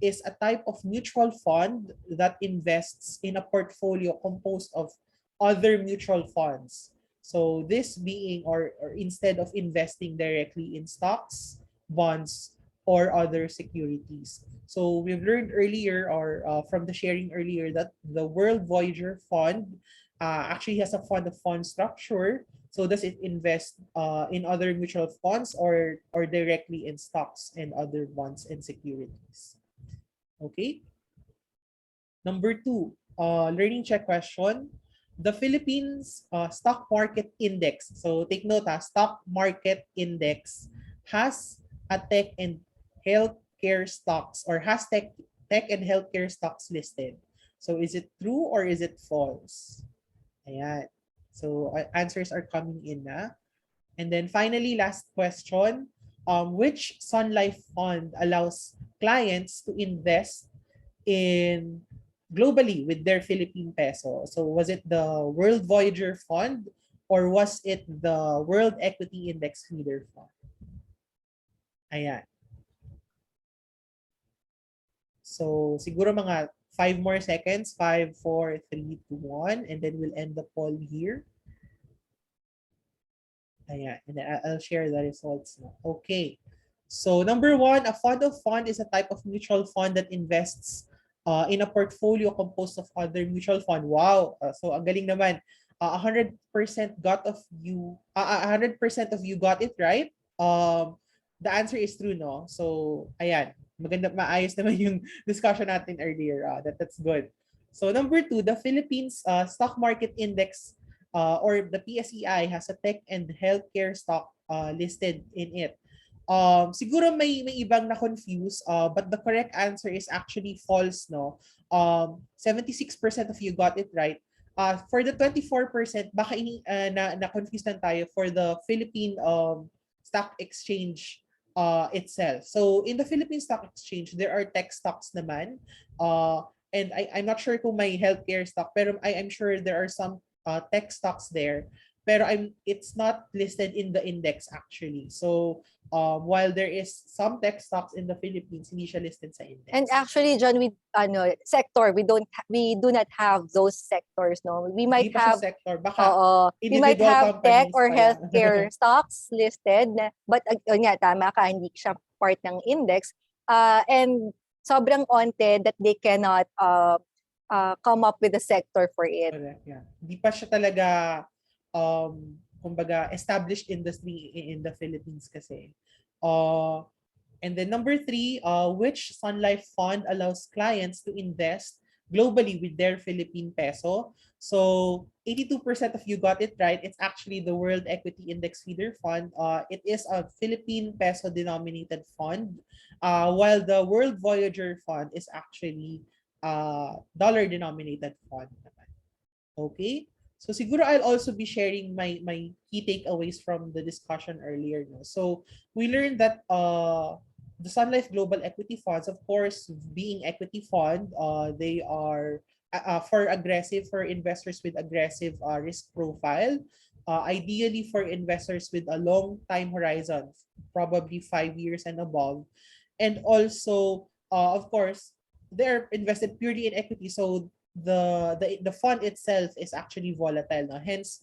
is a type of mutual fund that invests in a portfolio composed of other mutual funds. So this being, or instead of investing directly in stocks, bonds, or other securities. So we've learned earlier, or from the sharing earlier, that the World Voyager Fund actually has a fund of fund structure. So does it invest in other mutual funds, or directly in stocks and other bonds and securities? Okay. Number two, learning check question. The Philippines stock market index. So take note, stock market index has a tech and healthcare stocks, or has tech and healthcare stocks listed. So is it true or is it false? Ayan. So answers are coming in na. And then finally, last question. Which Sun Life fund allows clients to invest in globally with their Philippine peso? So was it the World Voyager Fund or was it the World Equity Index Feeder Fund? Ayan. So siguro mga 5 more seconds. 5, 4, 3, 2, 1. And then we'll end the poll here. Ayan. And then I'll share the results now. Okay. So number 1, a fund of fund is a type of mutual fund that invests in a portfolio composed of other mutual fund. Wow. So ang galing naman. 100% of you got it right. The answer is true, no? So ayan. Maganda, maayos naman yung discussion natin earlier. That's good. So number 2, the Philippines Stock Market Index or the PSEI has a tech and healthcare stock listed in it. Siguro may ibang na-confuse, but the correct answer is actually false, no? 76% of you got it right. For the 24%, baka na-confuse lang tayo for the Philippine Stock Exchange itself. So in the Philippine Stock Exchange, there are tech stocks naman. And I'm not sure kung may healthcare stock, pero I'm sure there are some tech stocks there. Pero it's not listed in the index actually. So while there is some tech stocks in the Philippines, hindi siya listed sa index. And actually, John, with sector, we do not have those sectors, no. We might Hindi pa siya have sector, baka we might individual have tech companies or pa lang. healthcare stocks listed, but yun nga, tama ka, hindi siya part ng index. And sobrang onte that they cannot come up with a sector for it. Correct, yeah. Hindi pa siya talaga kumbaga established industry in the Philippines kasi. And then number 3, which Sun Life fund allows clients to invest globally with their Philippine peso? So 82% of you got it right. It's actually the World Equity Index Feeder Fund. It is a Philippine peso denominated fund, while the World Voyager Fund is actually dollar denominated fund. Okay. So siguro I'll also be sharing my key takeaways from the discussion earlier. No? So we learned that the Sun Life Global Equity Funds, of course, being equity fund, they are for investors with aggressive risk profile. Ideally for investors with a long time horizon, probably 5 years and above. And also, of course, they're invested purely in equity. So the fund itself is actually volatile, no? Hence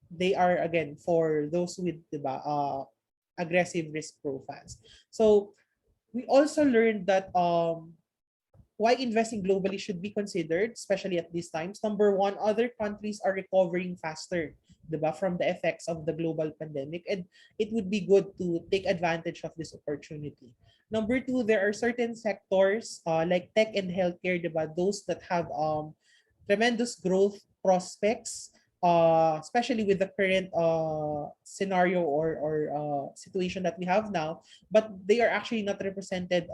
they are again for those with aggressive risk profiles. So we also learned that why investing globally should be considered, especially at these times. Number 1, other countries are recovering faster, diba, from the effects of the global pandemic, and it would be good to take advantage of this opportunity. Number 2, there are certain sectors like tech and healthcare, diba, those that have tremendous growth prospects, especially with the current scenario or situation that we have now, but they are actually not represented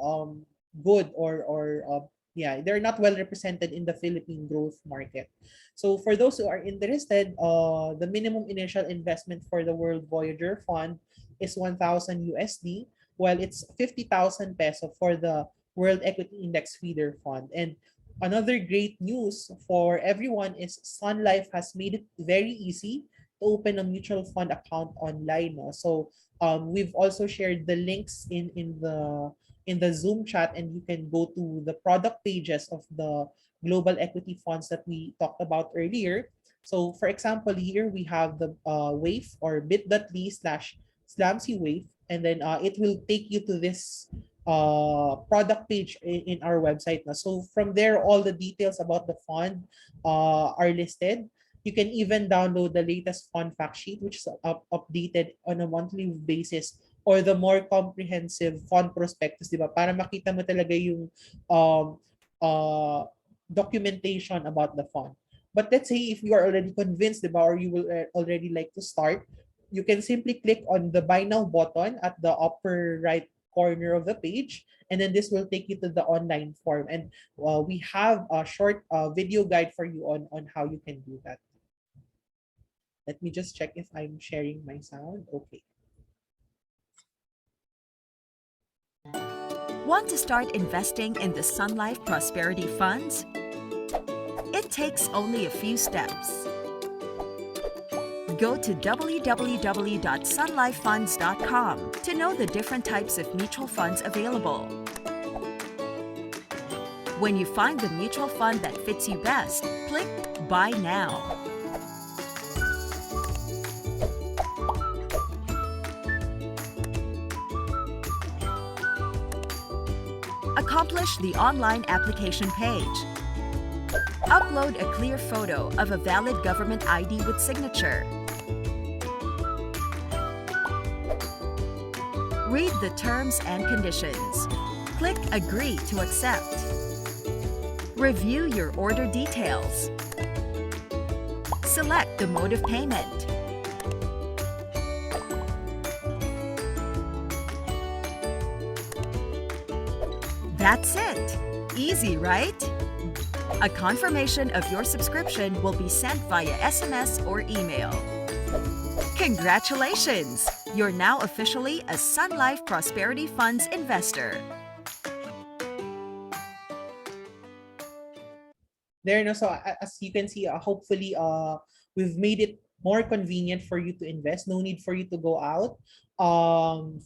good or yeah, they're not well represented in the Philippine growth market. So for those who are interested, the minimum initial investment for the World Voyager Fund is 1,000 USD, while it's 50,000 peso for the World Equity Index Feeder Fund. And another great news for everyone is Sun Life has made it very easy to open a mutual fund account online. No? So we've also shared the links in the Zoom chat, and you can go to the product pages of the global equity funds that we talked about earlier. So for example, here we have the wave or bit.ly/slamcy wave, and then it will take you to this product page in our website. So from there, all the details about the fund are listed. You can even download the latest fund fact sheet, which is updated on a monthly basis, or the more comprehensive fund prospectus, di ba? Para makita mo talaga yung documentation about the fund. But let's say if you are already convinced, di ba, or you will already like to start, you can simply click on the Buy Now button at the upper right corner of the page, and then this will take you to the online form. And we have a short video guide for you on how you can do that. Let me just check if I'm sharing my sound. Okay. Want to start investing in the Sun Life Prosperity Funds? It takes only a few steps. Go to www.sunlifefunds.com to know the different types of mutual funds available. When you find the mutual fund that fits you best, click Buy Now. Accomplish the online application page. Upload a clear photo of a valid government ID with signature. Read the terms and conditions. Click Agree to accept. Review your order details. Select the mode of payment. That's it. Easy, right? A confirmation of your subscription will be sent via SMS or email. Congratulations! You're now officially a Sun Life Prosperity Funds investor. There, no, so as you can see, hopefully we've made it more convenient for you to invest. No need for you to go out.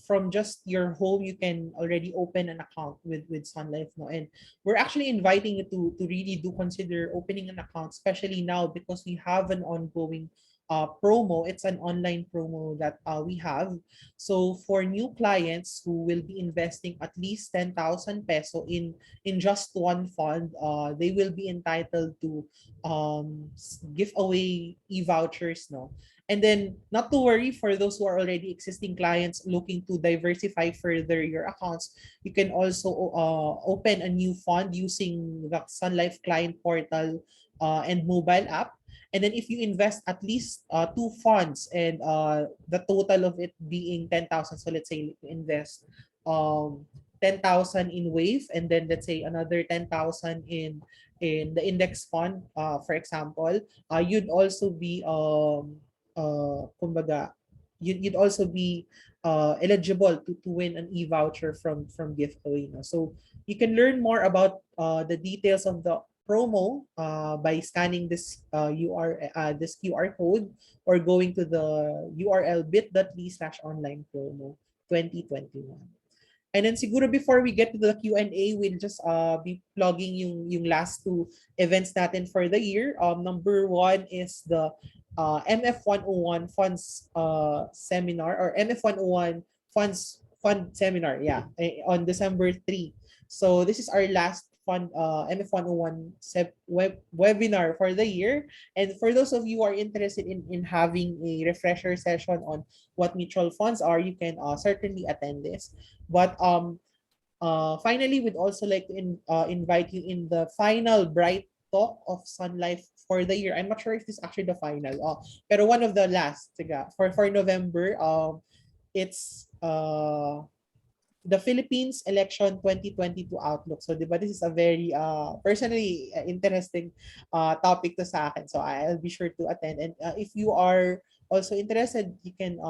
From just your home, you can already open an account with Sun Life, no? And we're actually inviting you to really do consider opening an account, especially now because we have an ongoing promo. It's an online promo that we have. So for new clients who will be investing at least 10,000 peso in just one fund, they will be entitled to give away e-vouchers, no? And then not to worry, for those who are already existing clients looking to diversify further your accounts, you can also open a new fund using the Sun Life client portal and mobile app. And then if you invest at least two funds and the total of it being 10,000, so let's say you invest 10,000 in Wave, and then let's say another 10,000 in the index fund, for example, you'd also be kumbaga, you'd also be eligible to win an e-voucher from giveaway. No? So you can learn more about the details of the promo by scanning this this QR code or going to the URL bit.ly/online promo 2021. And then siguro before we get to the Q&A, we'll just be plugging yung last two events natin for the year. Number one is the MF101 Funds Seminar, or MF101 Fund Seminar, yeah, on December 3. So this is our last fund MF101 webinar for the year. And for those of you who are interested in having a refresher session on what mutual funds are, you can certainly attend this. But finally, we'd also like to invite you in the final Bright Talk of Sun Life for the year. I'm not sure if this is actually the final. Pero one of the last, for November, it's the Philippines Election 2022 Outlook. So, di ba, this is a very personally interesting topic to sa akin. So, I'll be sure to attend. And if you are also interested, you can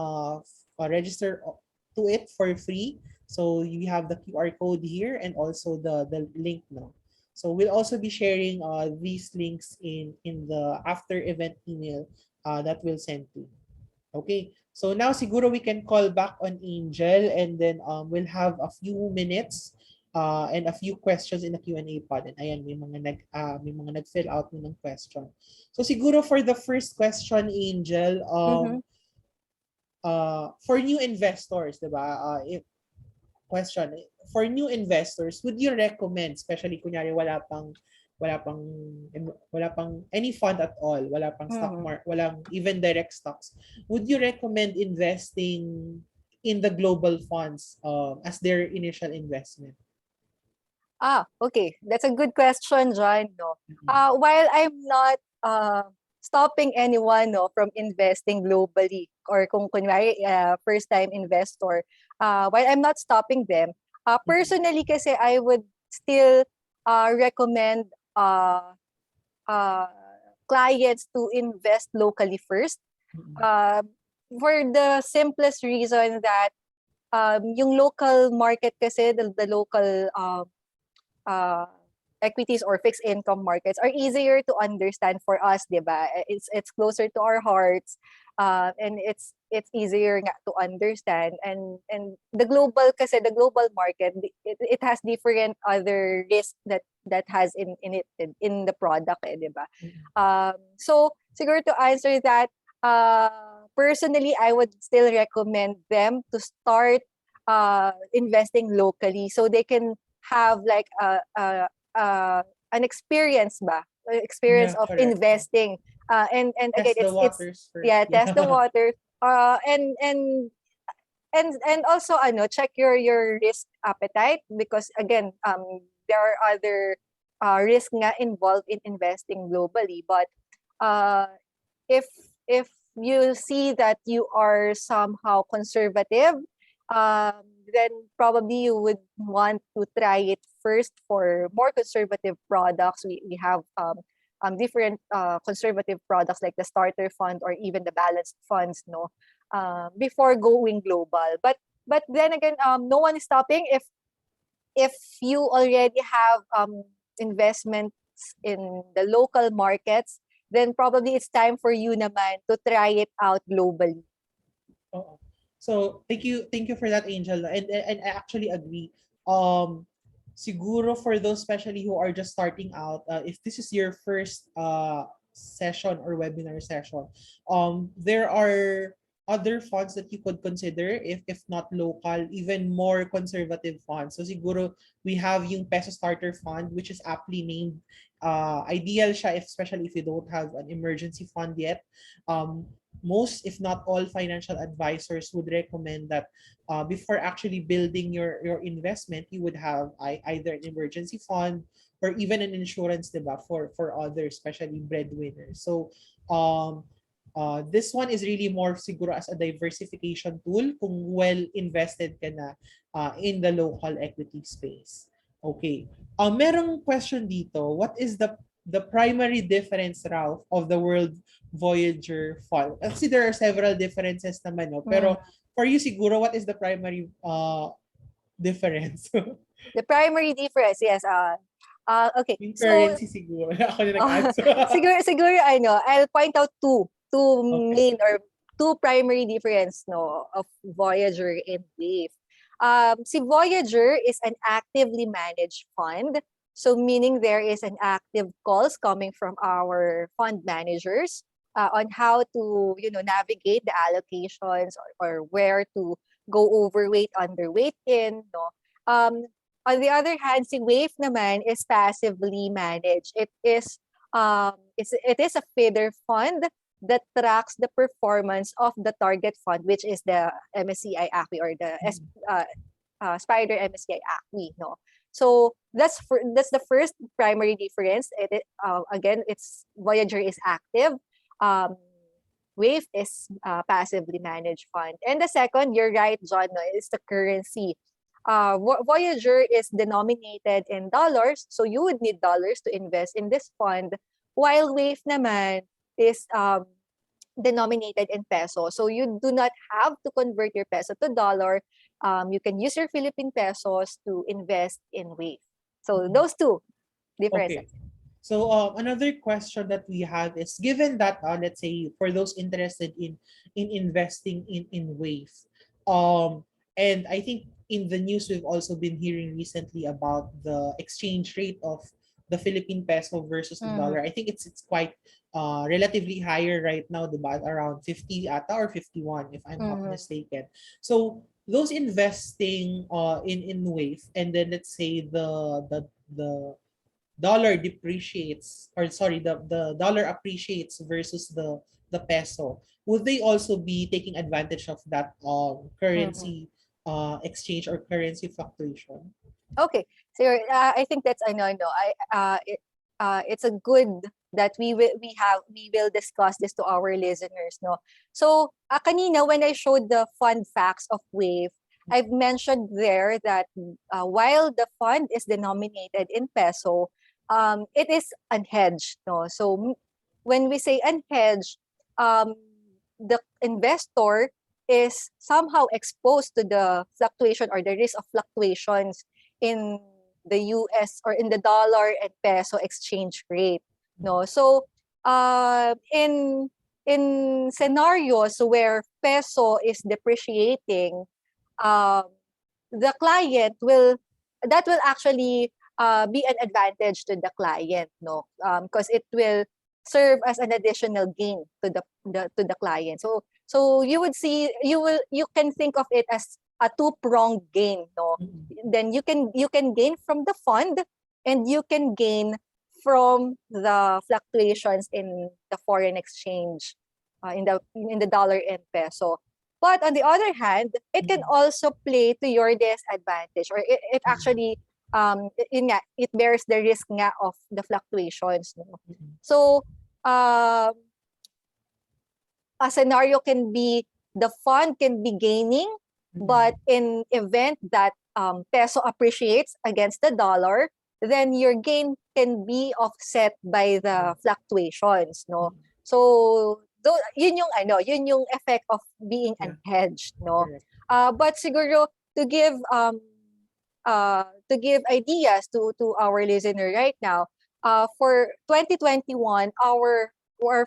register to it for free. So, you have the QR code here and also the link now. So, we'll also be sharing these links in the after event email that we'll send to you. Okay, so now siguro we can call back on Angel, and then we'll have a few minutes and a few questions in the Q&A pod. And ayan, may mga nag-fill out ng question. So siguro for the first question, Angel, for new investors, diba? Question, for new investors, would you recommend, especially kunyari wala pang any fund at all, wala pang stock market, walang even direct stocks, would you recommend investing in the global funds as their initial investment? Okay, that's a good question, John. No, while I'm not stopping anyone, no, from investing globally, or kung kunwari first time investor, while I'm not stopping them, personally kasi I would still recommend uh, clients to invest locally first. Uh, for the simplest reason that yung local market kasi, the local uh, equities or fixed income markets are easier to understand for us, di ba? It's closer to our hearts, and it's easier nga to understand. And the global market, it has different other risks that has in the product, di ba? So siguro to answer that, personally, I would still recommend them to start investing locally so they can have like an experience experience Yeah, of correct. investing, and again, Test the it's waters first. yeah, Yeah. test the water, and also check your risk appetite, because again, there are other risk nga involved in investing globally, but uh if if you see that you are somehow conservative, um, then probably you would want to try it first for more conservative products. We have different conservative products like the starter fund or even the balanced funds, no, before going global. But then again, no one is stopping if you already have investments in the local markets, then probably it's time for you naman to try it out globally. Oo. So, thank you for that, Angel. And I actually agree. Um, Siguro for those especially who are just starting out, if this is your first session or webinar session, there are other funds that you could consider if not local, even more conservative funds. So siguro we have yung Peso Starter Fund, which is aptly named. Ideal siya especially if you don't have an emergency fund yet. Um, Most, if not all, financial advisors would recommend that before actually building your investment, you would have either an emergency fund or even an insurance, diba, for others, especially breadwinners. So this one is really more siguro as a diversification tool kung well invested ka na in the local equity space. Okay. Merong question dito. What is the primary difference, Ralph, of the World Voyager fund? Actually, there are several differences naman, no? Pero for you siguro, what is the primary difference? The primary difference, yes. Okay. Yung So, currency siguro. Ako na nag-answer. siguro, I'll point out two Okay. main or two primary difference, no, of Voyager and Wave. Si Voyager is an actively managed fund. So meaning there is an active calls coming from our fund managers on how to, navigate the allocations, or where to go overweight, underweight in, no. On the other hand, si Wave naman is passively managed. It is a feeder fund that tracks the performance of the target fund, which is the MSCI ACQUI, or the Spider MSCI ACQUI, no. So that's the first primary difference. Again, it's Voyager is active. Wave is passively managed fund. And the second, you're right, John, no, is the currency. Voyager is denominated in dollars, so you would need dollars to invest in this fund, while Wave naman is denominated in peso. So you do not have to convert your peso to dollar. You can use your Philippine pesos to invest in Wave. So those two differences. Okay. So another question that we have is, given that let's say for those interested in investing in Wave, and I think in the news we've also been hearing recently about the exchange rate of the Philippine peso versus the dollar. I think it's quite relatively higher right now, diba? Around 50 ata or 51 if I'm not mistaken. So those investing in Wave, and then let's say the dollar depreciates, or sorry, the dollar appreciates versus the peso, would they also be taking advantage of that currency exchange or currency fluctuation? Okay, so I think that's, I know. It's a good that we will discuss this to our listeners, no. So kanina when I showed the fun facts of Wave, I've mentioned there that while the fund is denominated in peso, it is unhedged. No? So when we say unhedged, the investor is somehow exposed to the fluctuation or the risk of fluctuations in the US or in the dollar and peso exchange rate. No, so in scenarios where peso is depreciating, um, the client will that will actually be an advantage to the client, no, because it will serve as an additional gain to the client. So you can think of it as a two-pronged gain, no. Then you can gain from the fund, and you can gain from the fluctuations in the foreign exchange, in the dollar and peso. But on the other hand, it can also play to your disadvantage, or it actually it bears the risk nga of the fluctuations, no? So a scenario can be the fund can be gaining, but in event that peso appreciates against the dollar, then your gain can be offset by the fluctuations, no? So yun yung effect of being unhedged, no? But siguro to give ideas to our listener right now, for 2021, our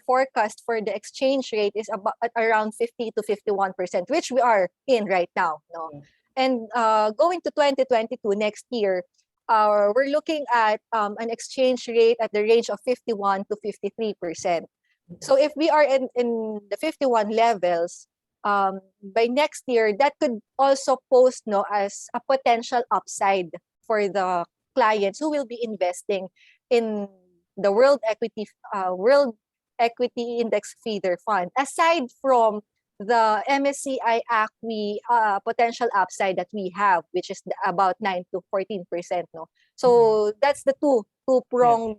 forecast for the exchange rate is about at around 50 to 51%, which we are in right now, no? And going to 2022 next year, we're looking at an exchange rate at the range of 51 to 53%. So if we are in the 51 levels, by next year, that could also pose, no, as a potential upside for the clients who will be investing in the World Equity Index Feeder Fund, aside from the MSCI ACQUI potential upside that we have, which is about 9 to 14%. No, so that's the two-pronged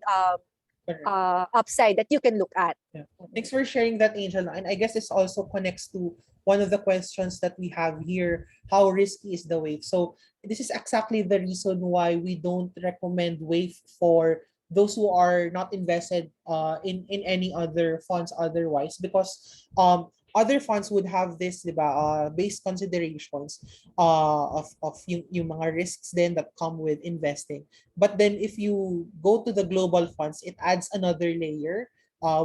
upside that you can look at. Yeah. Thanks for sharing that, Angel. And I guess this also connects to one of the questions that we have here: how risky is the wave? So this is exactly the reason why we don't recommend wave for those who are not invested in any other funds otherwise, because other funds would have this, diba, base considerations of yung mga risks then that come with investing. But then if you go to the global funds, it adds another layer,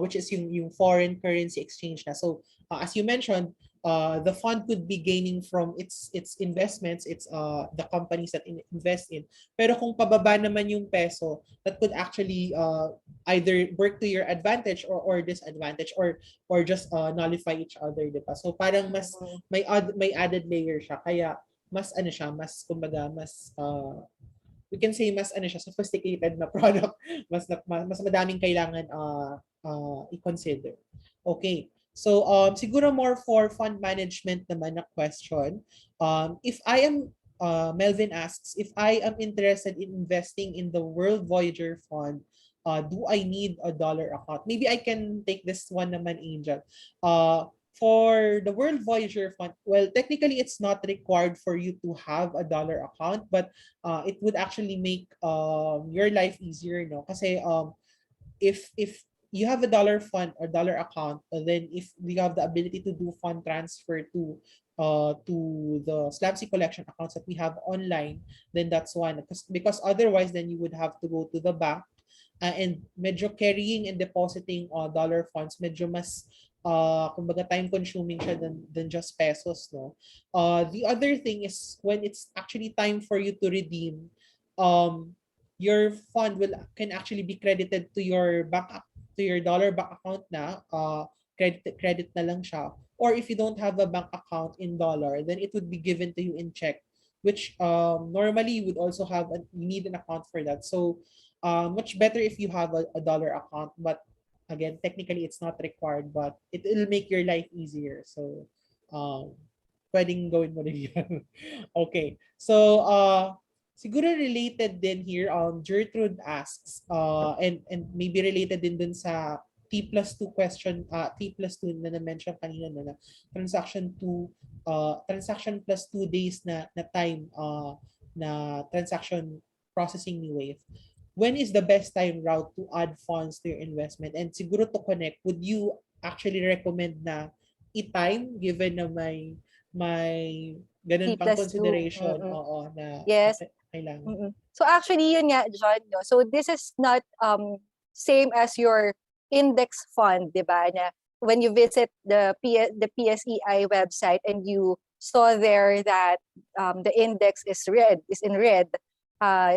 which is yung foreign currency exchange na. So as you mentioned, the fund could be gaining from its investments, its the companies that invest in. Pero kung pababa naman yung peso, that could actually either work to your advantage or disadvantage, or just nullify each other, diba? So parang mas may added layer siya, kaya mas ano siya, mas kumbaga mas we can say mas ano siya, sophisticated na product, mas madaming kailangan i-consider. Okay. So siguro more for fund management naman na question. If I am Melvin asks, if I am interested in investing in the World Voyager Fund, do I need a dollar account? Maybe I can take this one naman, Angel. For the World Voyager Fund, well, technically it's not required for you to have a dollar account, but it would actually make your life easier, no? Kasi if you have a dollar fund or dollar account, then if you have the ability to do fund transfer to the Slapsy collection accounts that we have online, then that's one. Because otherwise, then you would have to go to the bank, and medyo carrying and depositing dollar funds, medyo mas kumbaga time consuming siya than just pesos, no? The other thing is when it's actually time for you to redeem, your fund can actually be credited to your dollar bank account na, credit na lang siya. Or if you don't have a bank account in dollar, then it would be given to you in check, which normally you would also you need an account for that. So much better if you have a dollar account, but again, technically it's not required, but it will make your life easier. So pwedeng gawin mo rin yan. Okay. So siguro related din here, Gertrude asks, and maybe related din dun sa T+2 question, T+2 na na-mention kanina na transaction plus 2 days na time na transaction processing ni Wave. When is the best time route to add funds to your investment? And siguro to connect, would you actually recommend na i-time given na may ganun pang T+2. consideration oo na Yes. kailangan. So actually yun nga, John, no? So this is not same as your index fund, di ba? Na when you visit the PSEI website and you saw there that the index is in red,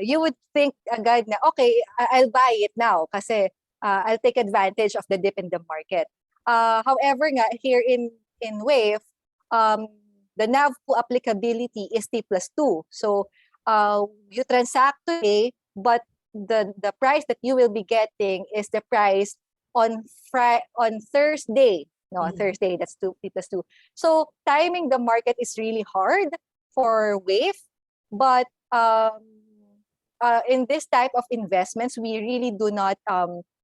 you would think agad na, okay, I'll buy it now kasi I'll take advantage of the dip in the market. However nga, here in Wave, the NAV pool applicability is T+2. So you transact today, but the price that you will be getting is the price on Thursday. No, Thursday, that's T+2. So timing the market is really hard for Wave, but in this type of investments, we really do not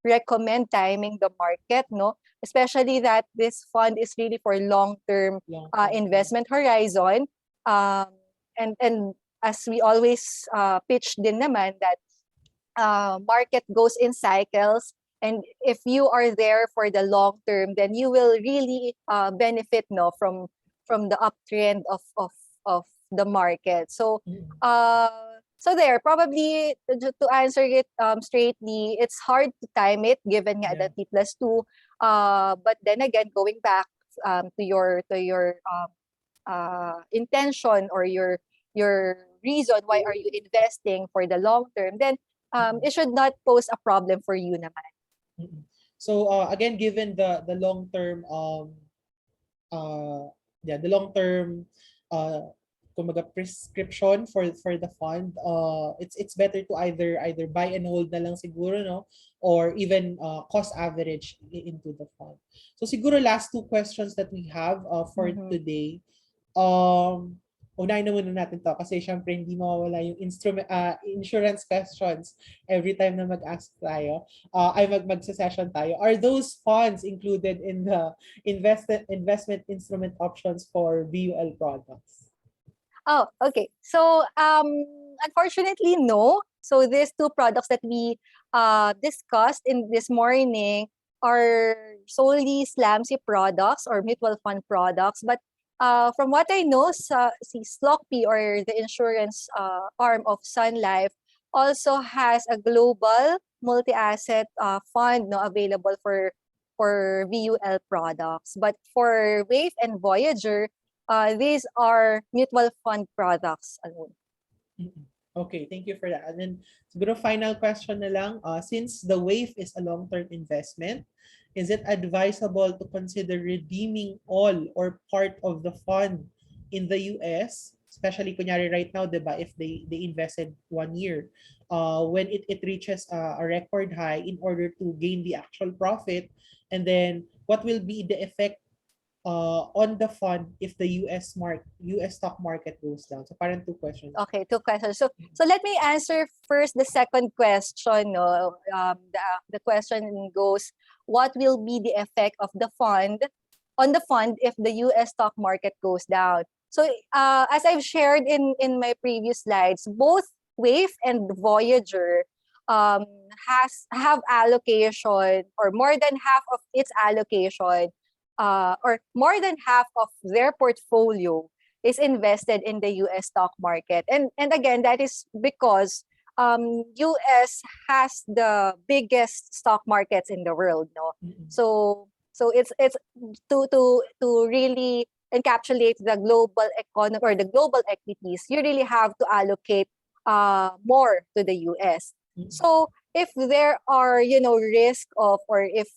recommend timing the market, no? Especially that this fund is really for long-term investment horizon. And as we always pitch din naman that market goes in cycles, and if you are there for the long term, then you will really benefit from the uptrend of the market. So so there, probably to answer it straightly, it's hard to time it given nga the T+2. But then again, going back to your intention or your reason why are you investing for the long term, then it should not pose a problem for you naman. So again, given the long term the long term kumaga prescription for the fund, it's better to either buy and hold na lang siguro, no, or even cost average into the fund. So siguro last two questions that we have for today. Unahin na muna natin to kasi syempre hindi mawawala yung insurance questions every time na mag-ask tayo. Magsa-session tayo. Are those funds included in the investment instrument options for VUL products? Oh, okay. So unfortunately, no. So these two products that we discussed in this morning are solely SLAMC products or mutual fund products. But from what I know, SLOCP or the insurance arm of Sun Life also has a global multi-asset fund available for VUL products. But for Wave and Voyager, these are mutual fund products alone. Okay, thank you for that. And then siguro final question na lang, since the Wave is a long-term investment, is it advisable to consider redeeming all or part of the fund in the US, especially kunyari right now, diba, if they invested 1 year, when it reaches a record high in order to gain the actual profit, and then what will be the effect on the fund if the US stock market goes down? So parang two questions. Okay, two questions. So let me answer first the second question. No, the question goes, what will be the effect of the fund on the fund if the US stock market goes down? So as I've shared in my previous slides, both Wave and Voyager have allocation, or more than half of its allocation, or more than half of their portfolio is invested in the US stock market. And again, that is because US has the biggest stock markets in the world, no? So it's to really encapsulate the global economy or the global equities, you really have to allocate more to the US. So if there are risk of, or if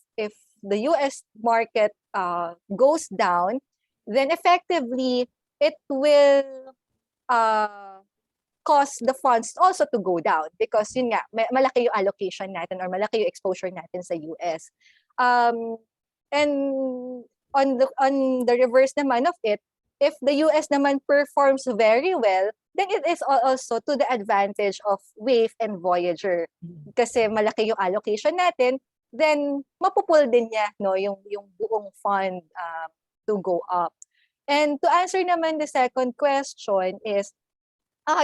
the US market goes down, then effectively it will cause the funds also to go down, because yun nga, malaki yung allocation natin or malaki yung exposure natin sa US. And on the reverse naman of it, if the US naman performs very well, then it is also to the advantage of Wave and Voyager. Kasi malaki yung allocation natin, then mapupul din niya no yung buong fund to go up. And to answer naman the second question is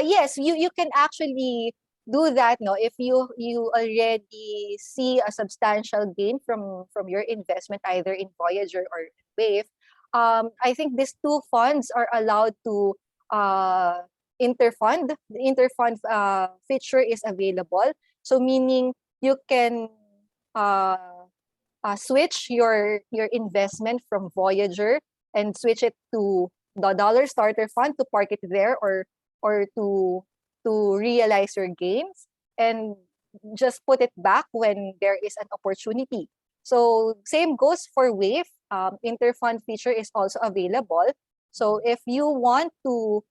yes, you can actually do that no if you already see a substantial gain from your investment either in Voyager or Wave. I think these two funds are allowed to interfund. The interfund feature is available. So meaning you can uh, switch your investment from Voyager and switch it to the Dollar Starter Fund to park it there, or to realize your gains and just put it back when there is an opportunity. So same goes for Wave. Interfund feature is also available. So if you want to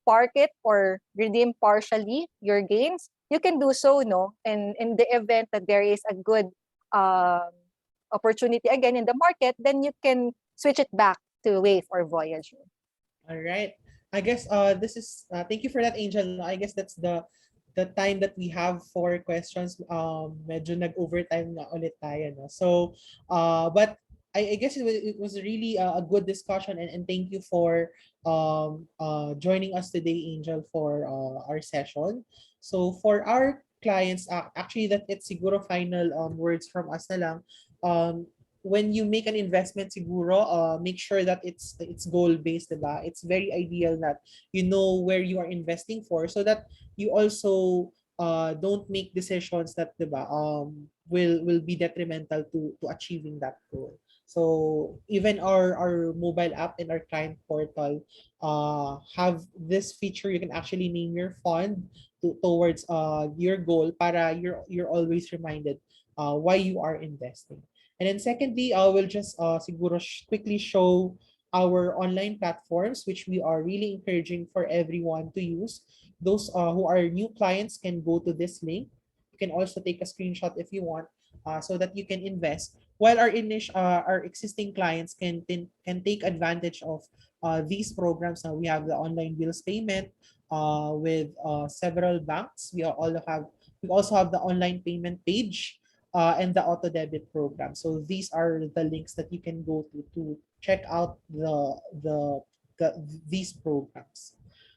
park it or redeem partially your gains, you can do so no and in the event that there is a good um, opportunity again in the market, then you can switch it back to Wave or Voyager. All right. I guess this is thank you for that, Angel. No, I guess that's the time that we have for questions. Medyo nag-overtime na ulit tayo, no. So but I guess it was really a good discussion, and thank you for joining us today, Angel, for our session. So for our clients, actually that it's siguro final words from us na lang. When you make an investment siguro make sure that it's goal based, diba? It's very ideal that you know where you are investing for, so that you also don't make decisions that, diba, will be detrimental to achieving that goal. So even our mobile app and our client portal have this feature. You can actually name your fund towards your goal, para you're always reminded why you are investing. And then secondly, we'll just siguro quickly show our online platforms, which we are really encouraging for everyone to use. Those who are new clients can go to this link. You can also take a screenshot if you want, so that you can invest. While our existing clients can take advantage of these programs. Now we have the online bills payment with several banks. We also have the online payment page and the auto debit program. So these are the links that you can go to check out the these programs.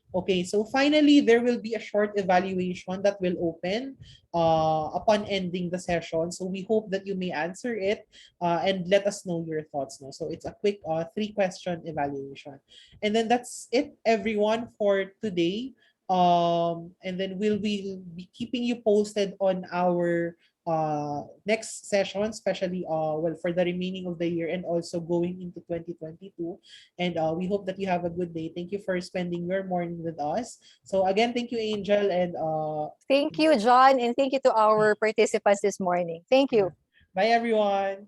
Okay, so finally, there will be a short evaluation that will open upon ending the session. So we hope that you may answer it and let us know your thoughts. No? So it's a quick 3-question evaluation. And then that's it, everyone, for today. And then we'll be keeping you posted on our next session, especially well, for the remaining of the year and also going into 2022. And we hope that you have a good day. Thank you for spending your morning with us. So again, thank you, Angel, and Thank you, John, and thank you to our participants this morning. Thank you. bye, everyone.